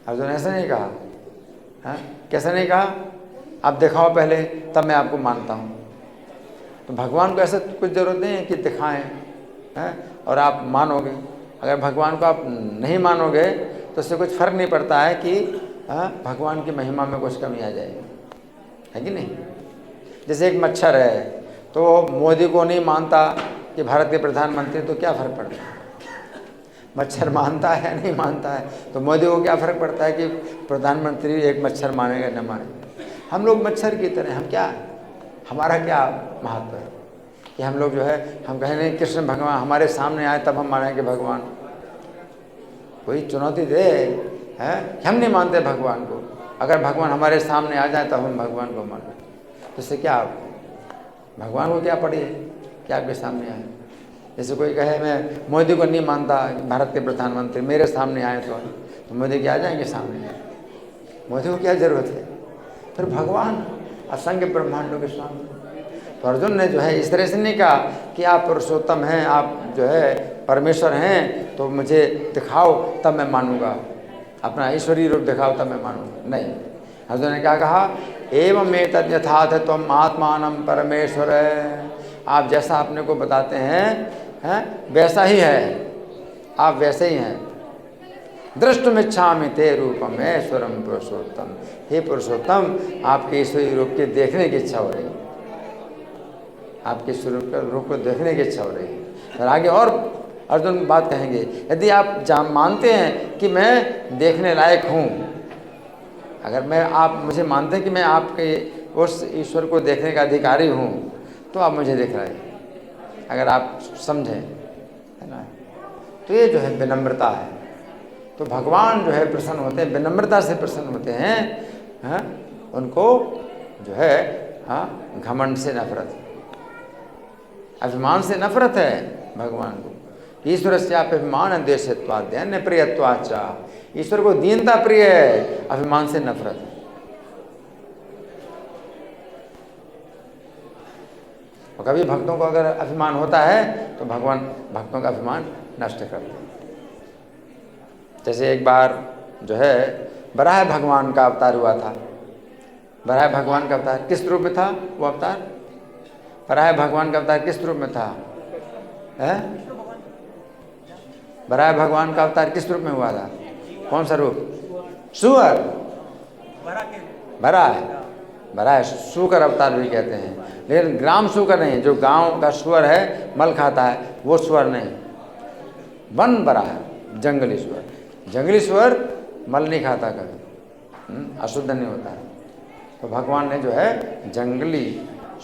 Speaker 1: अर्जुन, ऐसा नहीं कहा। हाँ, कैसे नहीं कहा? आप दिखाओ पहले तब मैं आपको मानता हूँ। तो भगवान को ऐसा कुछ ज़रूरत नहीं है कि दिखाएं हैं और आप मानोगे। अगर भगवान को आप नहीं मानोगे तो उससे कुछ फ़र्क नहीं पड़ता है कि भगवान की महिमा में कुछ कमी आ जाएगी, है कि नहीं। जैसे एक मच्छर है तो मोदी को नहीं मानता कि भारत के प्रधानमंत्री, तो क्या फ़र्क पड़ता है? मच्छर मानता है नहीं मानता है तो मोदी को क्या फ़र्क पड़ता है कि प्रधानमंत्री एक मच्छर मानेगा न माने। हम लोग मच्छर की तरह, हम क्या हमारा क्या महत्व है कि हम लोग जो है हम कहें नहीं कृष्ण भगवान हमारे सामने आए तब हम मानेंगे भगवान। कोई चुनौती दे है हम नहीं मानते भगवान को, अगर भगवान हमारे सामने आ जाए तब हम भगवान को माने। तो इससे क्या भगवान को क्या पड़ी है कि आपके सामने आए। जैसे कोई कहे मैं मोदी को नहीं मानता, भारत के प्रधानमंत्री मेरे सामने आए तो मोदी क्या आ जाएंगे सामने, मोदी को क्या ज़रूरत है। फिर भगवान असंख्य ब्रह्मांडों के सामने। तो अर्जुन ने जो है इस तरह से नहीं कहा कि आप पुरुषोत्तम हैं, आप जो है परमेश्वर हैं तो मुझे दिखाओ तब मैं मानूंगा, अपना ईश्वरीय रूप दिखाओ तब मैं मानूंगा। नहीं, अर्जुन ने क्या कहा, एवं एतद् यथार्थ त्वम् आत्मानं परमेश्वर। आप जैसा अपने को बताते हैं वैसा ही है, आप वैसे ही हैं। दृष्टुमिच्छामि ते रूपम ऐश्वरम पुरुषोत्तम। हे पुरुषोत्तम, आपके ईश्वरीय रूप के देखने की इच्छा हो रही है, आपके स्वरूप रूप को देखने की इच्छा हो रही है। और आगे और अर्जुन बात कहेंगे, यदि आप मानते हैं कि मैं देखने लायक हूँ, अगर मैं आप मुझे मानते हैं कि मैं आपके उस ईश्वर को देखने का अधिकारी हूँ तो आप मुझे देख रहे हैं, अगर आप समझें, है ना। तो ये जो है विनम्रता है। तो भगवान जो है प्रसन्न होते हैं, विनम्रता से प्रसन्न होते हैं, उनको जो है घमंड से नफरत, अभिमान से नफरत है भगवान को। ईश्वर से आप अभिमान द्वेषत्वाद अन्य प्रियत्वाचा, ईश्वर को दीनता प्रिय है, अभिमान से नफरत है। और कभी भक्तों को अगर अभिमान होता है तो भगवान भक्तों का अभिमान नष्ट करते हैं। जैसे एक बार जो है बराह भगवान का अवतार हुआ था। बराह भगवान का अवतार किस रूप में था वो अवतार? बराह भगवान का अवतार किस रूप में था? बराह भगवान का अवतार किस रूप में हुआ था? कौन सा रूप? सुअर। बराह सुकर अवतार भी कहते हैं, लेकिन ग्राम सुकर नहीं, जो गांव का सुअर है मल खाता है वो सुअर नहीं, वन बराह, जंगली सुअर। जंगली सुअर मल नहीं खाता कभी, अशुद्ध नहीं होता है। तो भगवान ने जो है जंगली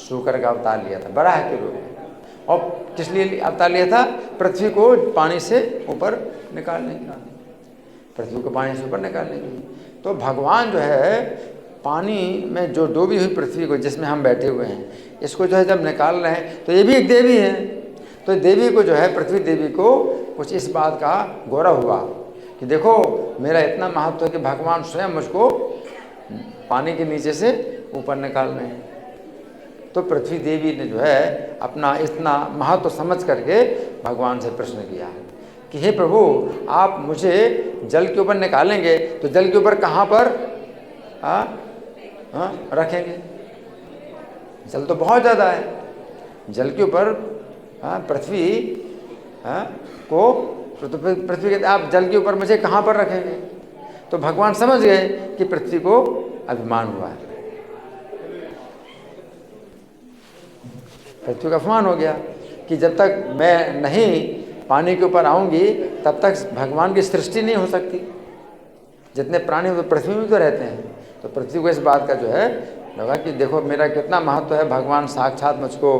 Speaker 1: सूकर का अवतार लिया था बराह के रूप में। और किस लिए अवतार लिया था? पृथ्वी को पानी से ऊपर निकालने के लिए, पृथ्वी को पानी से ऊपर निकालने के लिए। तो भगवान जो है पानी में जो डूबी हुई पृथ्वी को, जिसमें हम बैठे हुए हैं, इसको जो है जब निकाल रहे हैं तो ये भी एक देवी है। तो देवी को जो है, पृथ्वी देवी को कुछ इस बात का गौरव हुआ कि देखो मेरा इतना महत्व है कि भगवान स्वयं मुझको पानी के नीचे से ऊपर निकाल रहे हैं। तो पृथ्वी देवी ने जो है अपना इतना महत्व समझ करके भगवान से प्रश्न किया कि हे प्रभु, आप मुझे जल के ऊपर निकालेंगे तो जल के ऊपर कहाँ पर रखेंगे? जल तो बहुत ज़्यादा है, जल के ऊपर पृथ्वी को, पृथ्वी के आप जल के ऊपर मुझे कहाँ पर रखेंगे? तो भगवान समझ गए कि पृथ्वी को अभिमान हुआ है, पृथ्वी का अपमान हो गया कि जब तक मैं नहीं पानी के ऊपर आऊँगी तब तक भगवान की सृष्टि नहीं हो सकती। जितने प्राणी वो पृथ्वी में तो रहते हैं। तो पृथ्वी को इस बात का जो है लगा कि देखो मेरा कितना महत्व है, भगवान साक्षात मुझको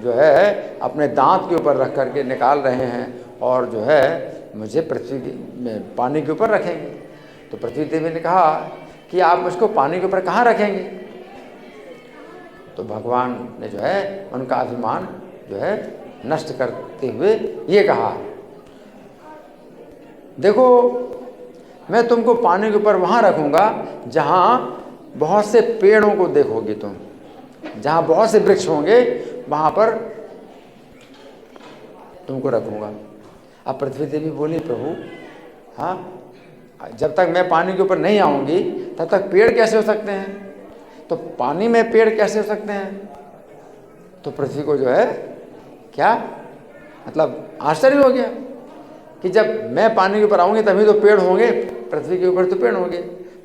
Speaker 1: जो है अपने दांत के ऊपर रख करके निकाल रहे हैं और जो है मुझे पृथ्वी में पानी के ऊपर रखेंगे। तो पृथ्वी देवी ने कहा कि आप मुझको पानी के ऊपर कहाँ रखेंगे? तो भगवान ने जो है उनका अभिमान जो है नष्ट करते हुए ये कहा, देखो मैं तुमको पानी के ऊपर वहाँ रखूँगा जहाँ बहुत से पेड़ों को देखोगे तुम, जहाँ बहुत से वृक्ष होंगे वहाँ पर तुमको रखूँगा। अब पृथ्वी देवी बोली, प्रभु हाँ, जब तक मैं पानी के ऊपर नहीं आऊँगी तब तक पेड़ कैसे हो सकते हैं? तो पानी में पेड़ कैसे हो सकते हैं? तो पृथ्वी को जो है क्या मतलब आश्चर्य हो गया कि जब मैं पानी के ऊपर आऊँगी तभी तो पेड़ होंगे, पृथ्वी के ऊपर तो पेड़ होंगे,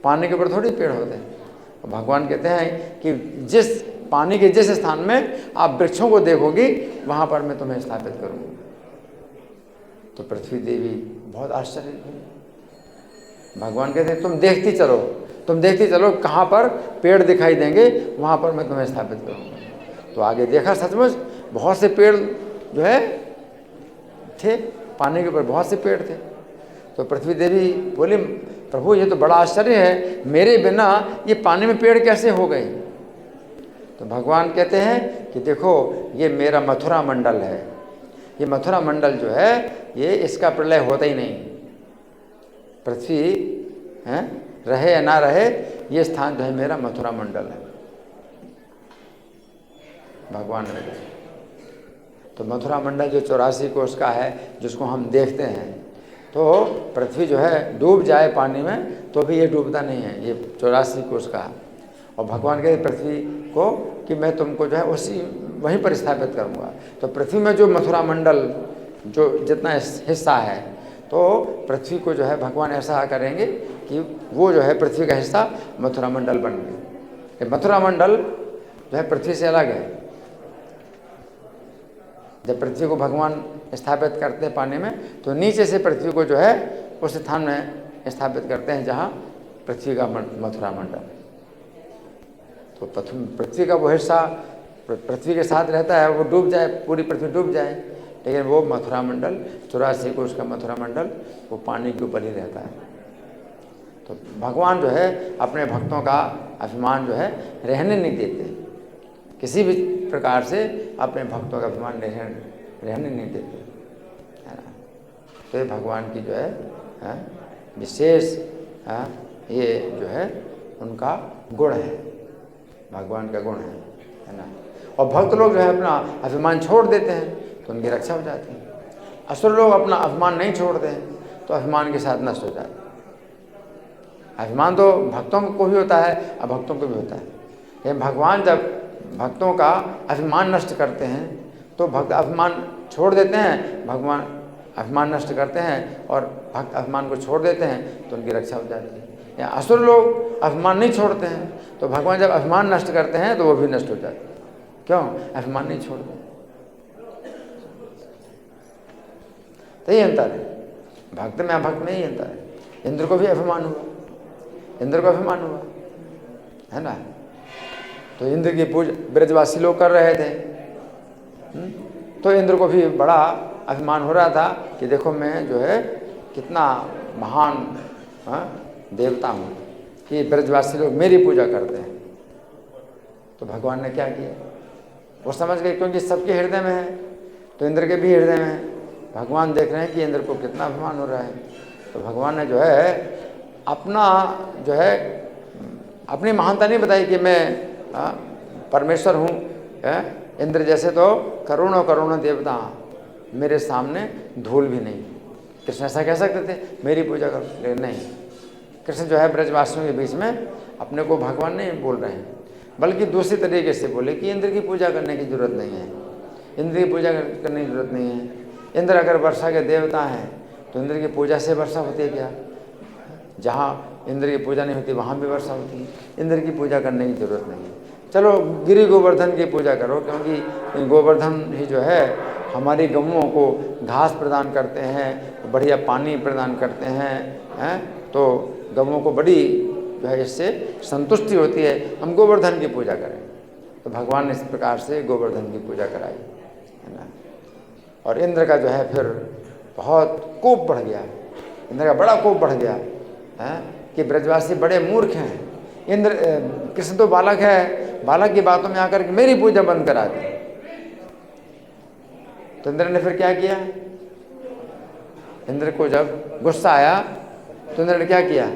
Speaker 1: पानी के ऊपर थोड़ी पेड़ होते हैं। तो भगवान कहते हैं कि जिस पानी के जिस स्थान में आप वृक्षों को देखोगी वहाँ पर मैं तुम्हें स्थापित करूँगा। तो पृथ्वी देवी बहुत आश्चर्य हुई। भगवान कहते हैं तुम देखती चलो कहाँ पर पेड़ दिखाई देंगे वहाँ पर मैं तुम्हें स्थापित करूँगा। तो आगे देखा सचमुच बहुत से पेड़ जो है थे, पानी के ऊपर बहुत से पेड़ थे। तो पृथ्वी देवी बोली, प्रभु ये तो बड़ा आश्चर्य है, मेरे बिना ये पानी में पेड़ कैसे हो गए? तो भगवान कहते हैं कि देखो ये मेरा मथुरा मंडल है, ये मथुरा मंडल जो है ये इसका प्रलय होता ही नहीं। पृथ्वी है रहे या ना रहे, ये स्थान जो है मेरा मथुरा मंडल है, भगवान ने कहा। तो मथुरा मंडल जो 84 कोष का है, जिसको हम देखते हैं, तो पृथ्वी जो है डूब जाए पानी में तो भी ये डूबता नहीं है, ये 84 कोष का है। और भगवान कहते पृथ्वी को कि मैं तुमको जो है उसी वहीं पर स्थापित करूँगा। तो पृथ्वी में जो मथुरा मंडल जो जितना हिस्सा है, तो पृथ्वी को जो है भगवान ऐसा करेंगे कि वो जो है पृथ्वी का हिस्सा मथुरा मंडल बन गए। मथुरा मंडल जो है पृथ्वी से अलग है। जब पृथ्वी को भगवान स्थापित करते हैं पानी में, तो नीचे से पृथ्वी को जो है उस स्थान में स्थापित करते हैं जहाँ पृथ्वी का मथुरा मंडल। तो पृथ्वी का वो हिस्सा पृथ्वी के साथ रहता है, वो डूब जाए, पूरी पृथ्वी डूब जाए, लेकिन वो मथुरा मंडल 84 कोष का मथुरा मंडल वो पानी के ऊपर ही रहता है। तो भगवान जो है अपने भक्तों का अभिमान जो है रहने नहीं देते, किसी भी प्रकार से अपने भक्तों का अभिमान रहने नहीं देते, है ना। तो ये भगवान की जो है विशेष ये जो है उनका गुण है, भगवान का गुण है ना। और भक्त लोग जो है अपना अभिमान छोड़ देते हैं तो उनकी रक्षा हो जाती है। असुर लोग अपना अभिमान नहीं छोड़ते हैं तो अभिमान के साथ नष्ट हो जाते हैं। अभिमान तो भक्तों को भी होता है, अभक्तों को भी होता है, लेकिन भगवान जब भक्तों का अभिमान नष्ट करते हैं तो भक्त अभिमान छोड़ देते हैं, भगवान अभिमान नष्ट करते हैं और भक्त अभिमान को छोड़ देते हैं तो उनकी रक्षा हो जाती है। या असुर लोग अभिमान नहीं छोड़ते हैं तो भगवान जब अभिमान नष्ट करते हैं तो वो भी नष्ट हो जाते हैं। क्यों? अभिमान नहीं छोड़ते। तो ये अंतर है, भक्त में अभक्त में ही अंतर है। इंद्र को भी अभिमान हुआ, इंद्र को अभिमान हुआ, है ना। तो इंद्र की पूजा ब्रजवासी लोग कर रहे थे, तो इंद्र को भी बड़ा अभिमान हो रहा था कि देखो मैं जो है कितना महान देवता हूँ कि ब्रजवासी लोग मेरी पूजा करते हैं। तो भगवान ने क्या किया, वो समझ गए, क्योंकि सबके हृदय में है, तो इंद्र के भी हृदय में है। भगवान देख रहे हैं कि इंद्र को कितना अभिमान हो रहा है, तो भगवान ने जो है अपना जो है अपनी महानता नहीं बताई कि मैं परमेश्वर हूँ। इंद्र जैसे तो करोड़ों करोड़ों देवता मेरे सामने धूल भी नहीं। कृष्ण ऐसा कह सकते थे मेरी पूजा करो, लेकिन नहीं, कृष्ण जो है ब्रजवासियों के बीच में अपने को भगवान नहीं बोल रहे हैं, बल्कि दूसरी तरीके से बोले कि इंद्र की पूजा करने की जरूरत नहीं है, इंद्र की पूजा करने की जरूरत नहीं है। इंद्र अगर वर्षा के देवता हैं तो इंद्र की पूजा से वर्षा होती है क्या? जहाँ इंद्र की पूजा नहीं होती वहाँ भी वर्षा होती है। इंद्र की पूजा करने की जरूरत नहीं है। चलो गिरि गोवर्धन की पूजा करो, क्योंकि गोवर्धन ही जो है हमारी गऊओं को घास प्रदान करते हैं, बढ़िया पानी प्रदान करते हैं, तो गऊओं को बड़ी जो है इससे संतुष्टि होती है, हम गोवर्धन की पूजा करें। तो भगवान ने इस प्रकार से गोवर्धन की पूजा कराई, है ना। और इंद्र का जो है फिर बहुत कोप बढ़ गया, इंद्र का बड़ा कोप बढ़ गया कि ब्रजवासी बड़े मूर्ख हैं। इंद्र कृष्ण तो बालक है, बालक की बातों में आकर के मेरी पूजा बंद करा दी। तो इंद्र ने फिर क्या किया, इंद्र को जब गुस्सा आया तो इंद्र ने क्या किया,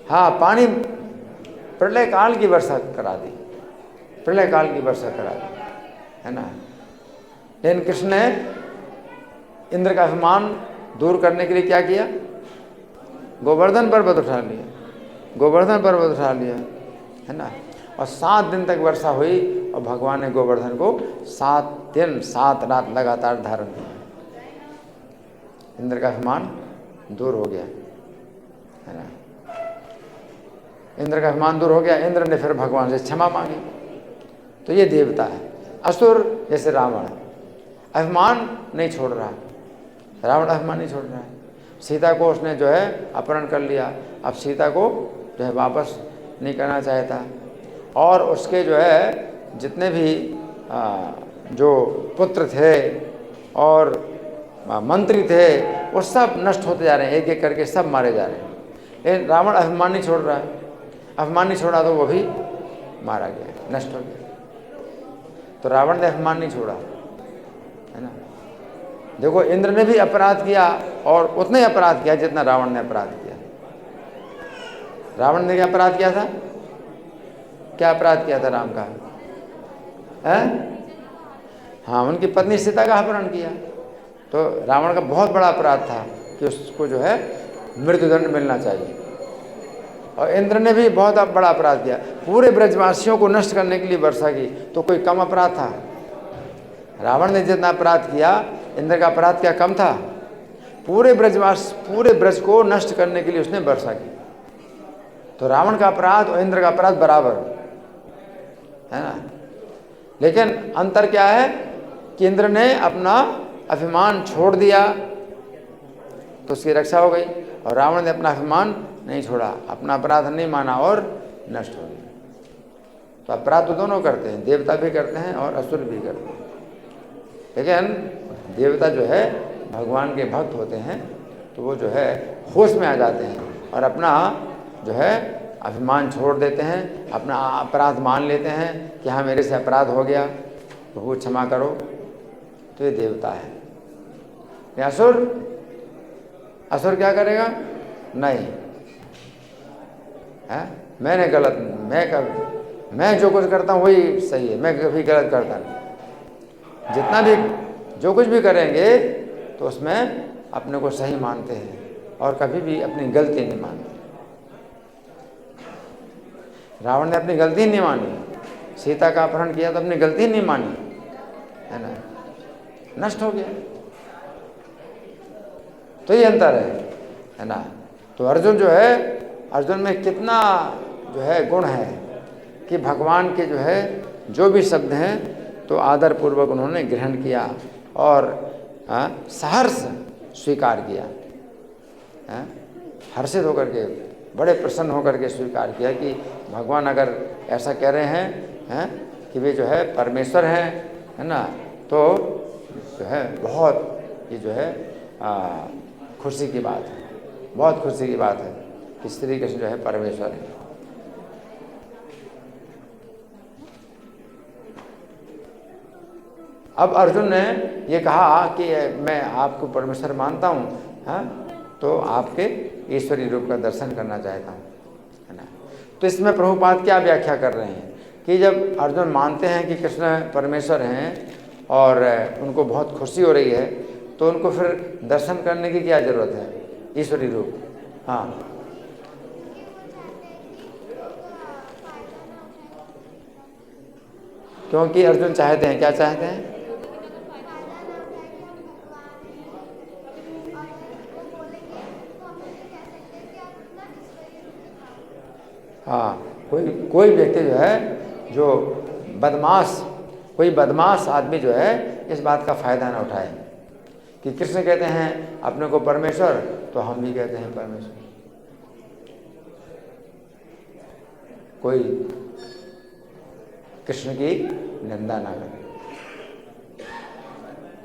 Speaker 1: हाँ पानी प्रलय काल की वर्षा करा दी, प्रलय काल की वर्षा करा दी, है ना। लेकिन कृष्ण ने इंद्र का अभिमान दूर करने के लिए क्या किया, गोवर्धन पर्वत उठा लिया, गोवर्धन पर्वत उठा लिया, है ना। और 7 दिन तक वर्षा हुई और भगवान ने गोवर्धन को 7 दिन 7 रात लगातार धारण किया। इंद्र का अभिमान दूर हो गया, है ना। इंद्र का अभिमान दूर हो गया। इंद्र ने फिर भगवान से क्षमा मांगी। तो ये देवता है। असुर जैसे रावण अभिमान नहीं छोड़ रहा, रावण अभिमान नहीं छोड़ रहा है। सीता को उसने जो है अपहरण कर लिया, अब सीता को जो है वापस नहीं करना चाहता। और उसके जो है जितने भी जो पुत्र थे और मंत्री थे वो सब नष्ट होते जा रहे हैं, एक एक करके सब मारे जा रहे हैं। लेकिन रावण अभिमान नहीं छोड़ रहा है, अभिमान नहीं छोड़ा तो वो भी मारा गया, नष्ट हो गया। तो रावण ने अभिमान नहीं छोड़ा, है ना। देखो इंद्र ने भी अपराध किया और उतना ही अपराध किया जितना रावण ने अपराध किया। रावण ने क्या अपराध किया था, क्या अपराध किया था राम का, है? हाँ, उनकी पत्नी सीता का अपहरण किया। तो रावण का बहुत बड़ा अपराध था कि उसको जो है मृत्युदंड मिलना चाहिए। और इंद्र ने भी बहुत बड़ा अपराध किया, पूरे ब्रजवासियों को नष्ट करने के लिए वर्षा की। तो कोई कम अपराध था? रावण ने जितना अपराध किया, इंद्र का अपराध क्या कम था? पूरे ब्रज को नष्ट करने के लिए उसने वर्षा की। तो रावण का अपराध और इंद्र का अपराध बराबर है ना। लेकिन अंतर क्या है कि इंद्र ने अपना अभिमान छोड़ दिया तो उसकी रक्षा हो गई, और रावण ने अपना अभिमान नहीं छोड़ा, अपना अपराध नहीं माना और नष्ट हो गया। तो अपराध तो दोनों करते हैं, देवता भी करते हैं और असुर भी करते हैं। लेकिन देवता जो है भगवान के भक्त होते हैं तो वो जो है होश में आ जाते हैं और अपना जो है अभिमान छोड़ देते हैं, अपना अपराध मान लेते हैं कि हाँ मेरे से अपराध हो गया, प्रभु क्षमा करो। तो ये देवता है। ये असुर क्या करेगा? नहीं है, मैंने गलत, मैं जो कुछ करता हूँ वही सही है, मैं कभी गलत करता नहीं। जितना भी जो कुछ भी करेंगे तो उसमें अपने को सही मानते हैं और कभी भी अपनी गलती नहीं मानते। रावण ने अपनी गलती नहीं मानी, सीता का अपहरण किया तो अपनी गलती नहीं मानी, है ना, नष्ट हो गया। तो ये अंतर है ना। तो अर्जुन जो है, अर्जुन में कितना जो है गुण है कि भगवान के जो है जो भी शब्द हैं तो आदर पूर्वक उन्होंने ग्रहण किया और सहर्ष स्वीकार किया, हर्षित होकर के, बड़े प्रसन्न होकर के स्वीकार किया कि भगवान अगर ऐसा कह रहे हैं कि वे जो है परमेश्वर हैं, है ना, तो जो है बहुत ये जो है खुशी की बात है, बहुत खुशी की बात है कि श्री कृष्ण जो है परमेश्वर है। अब अर्जुन ने ये कहा कि मैं आपको परमेश्वर मानता हूँ, हाँ, तो आपके ईश्वरी रूप का दर्शन करना चाहता हूँ, है ना। तो इसमें प्रभुपाद क्या व्याख्या कर रहे हैं कि जब अर्जुन मानते हैं कि कृष्ण परमेश्वर हैं और उनको बहुत खुशी हो रही है तो उनको फिर दर्शन करने की क्या जरूरत है, ईश्वरी रूप। हाँ, क्योंकि अर्जुन चाहते हैं, क्या चाहते हैं? हाँ, कोई व्यक्ति जो है, जो बदमाश, कोई बदमाश आदमी जो है इस बात का फायदा ना उठाए कि कृष्ण कहते हैं अपने को परमेश्वर तो हम भी कहते हैं परमेश्वर। कोई कृष्ण की निंदा ना करे,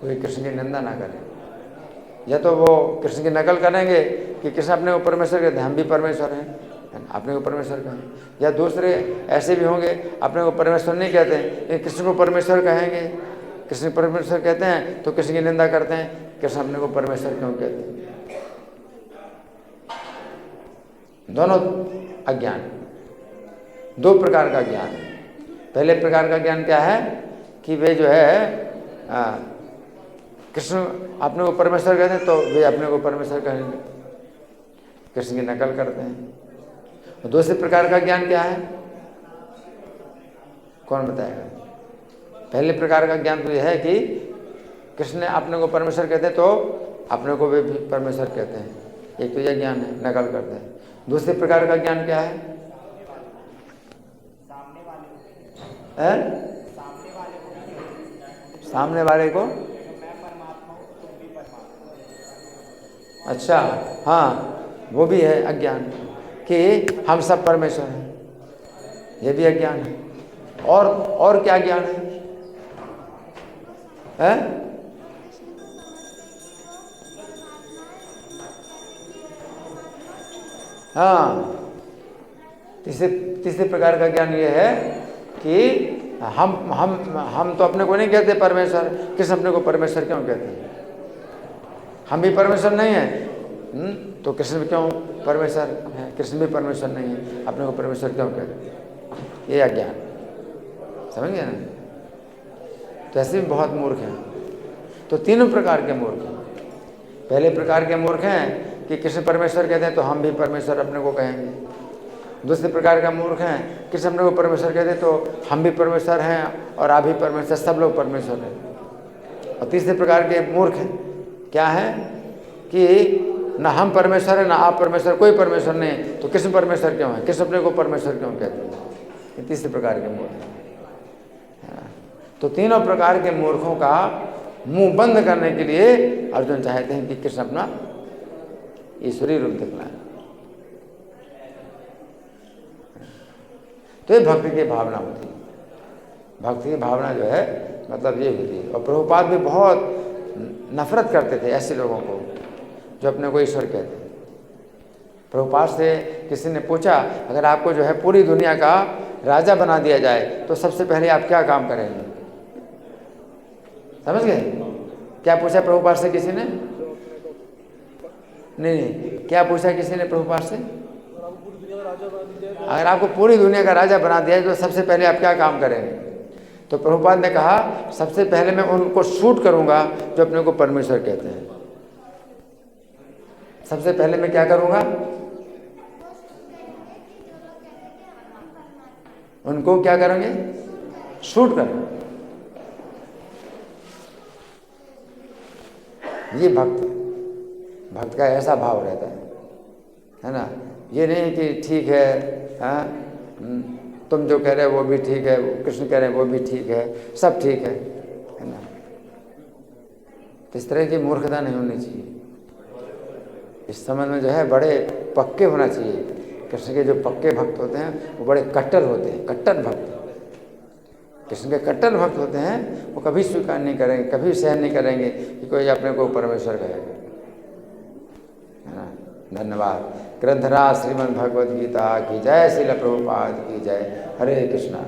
Speaker 1: कोई कृष्ण की निंदा ना करे। या तो वो कृष्ण की नकल करेंगे कि कृष्ण अपने को परमेश्वर कहते हैं, हम भी परमेश्वर हैं, अपने को परमेश्वर कहें। या दूसरे ऐसे भी होंगे अपने को परमेश्वर नहीं कहते हैं, कृष्ण को परमेश्वर कहेंगे, कृष्ण परमेश्वर कहते हैं तो कृष्ण की निंदा करते हैं, कृष्ण अपने को परमेश्वर क्यों कहते हैं। दोनों अज्ञान, दो प्रकार का ज्ञान है। पहले प्रकार का ज्ञान क्या है कि वे जो है कृष्ण अपने को परमेश्वर कहते हैं तो वे अपने को परमेश्वर कहेंगे, कृष्ण की नकल करते हैं। और दूसरे प्रकार का ज्ञान क्या है, कौन बताएगा? पहले प्रकार का ज्ञान तो यह है कि कृष्ण अपने को परमेश्वर कहते हैं तो अपने को वे भी परमेश्वर कहते हैं, एक तो यह ज्ञान है, नकल करते हैं। दूसरे प्रकार का ज्ञान क्या है? सामने वाले को, अच्छा, हाँ, वो भी है अज्ञान कि हम सब परमेश्वर हैं, ये भी अज्ञान है। और क्या ज्ञान है? हाँ, तीसरे प्रकार का ज्ञान ये है कि हम तो अपने को नहीं कहते परमेश्वर। कृष्ण अपने को परमेश्वर क्यों कहते हैं? हम भी परमेश्वर नहीं है, तो कृष्ण भी क्यों परमेश्वर है? कृष्ण भी परमेश्वर नहीं है, अपने को परमेश्वर क्यों कहते हैं? ये अज्ञान, समझ गए ना? तो ऐसे भी बहुत मूर्ख हैं। तो तीनों प्रकार के मूर्ख हैं। पहले प्रकार के मूर्ख हैं कि कृष्ण परमेश्वर कहते हैं तो हम भी परमेश्वर अपने को कहेंगे। दूसरे प्रकार का मूर्ख हैं, कृष्ण अपने को परमेश्वर कहते हैं तो हम भी परमेश्वर हैं और आप भी परमेश्वर, सब लोग परमेश्वर हैं। और तीसरे प्रकार के मूर्ख हैं, क्या है कि ना हम परमेश्वर है ना आप परमेश्वर, कोई परमेश्वर नहीं, तो कृष्ण परमेश्वर क्यों है? कृष्ण अपने को परमेश्वर क्यों कहते हैं? ये तीसरे प्रकार के मूर्ख हैं। तो तीनों प्रकार के मूर्खों का मुंह बंद करने के लिए अर्जुन चाहते हैं कि कृष्ण अपना ईश्वरी रूप दिखलाएं। तो ये भक्ति की भावना होती है। भक्ति की भावना जो है मतलब ये होती है। और प्रभुपाद भी बहुत नफरत करते थे ऐसे लोगों को जो अपने को ईश्वर कहते हैं। प्रभुपाद से किसी ने पूछा, अगर आपको जो है पूरी दुनिया का राजा बना दिया जाए तो सबसे पहले आप क्या काम करेंगे? समझ गए? क्या पूछा प्रभुपाद से किसी ने? नहीं, क्या पूछा किसी ने प्रभुपाद से? अगर आपको पूरी दुनिया का राजा बना दिया तो सबसे पहले आप क्या काम करेंगे? तो प्रभुपाद ने कहा, सबसे पहले मैं उनको शूट करूंगा जो अपने को परमेश्वर कहते हैं। सबसे पहले मैं क्या करूंगा? उनको क्या करेंगे? शूट करेंगे। ये भक्त का ऐसा भाव रहता है ना? ये नहीं कि ठीक है, हाँ तुम जो कह रहे हो वो भी ठीक है, कृष्ण कह रहे हैं वो भी ठीक है, सब ठीक है ना? इस तरह की मूर्खता नहीं होनी चाहिए। इस संबंध में जो है बड़े पक्के होना चाहिए। कृष्ण के जो पक्के भक्त होते हैं वो बड़े कट्टर होते हैं, कट्टर भक्त। कृष्ण के कट्टर भक्त होते हैं, वो कभी स्वीकार नहीं करेंगे, कभी सहन नहीं करेंगे कि कोई अपने को परमेश्वर कहेगा, है ना? धन्यवाद। ग्रंथराज श्रीमद् भगवद गीता की जय, श्रील प्रभुपाद की जय। हरे कृष्णा।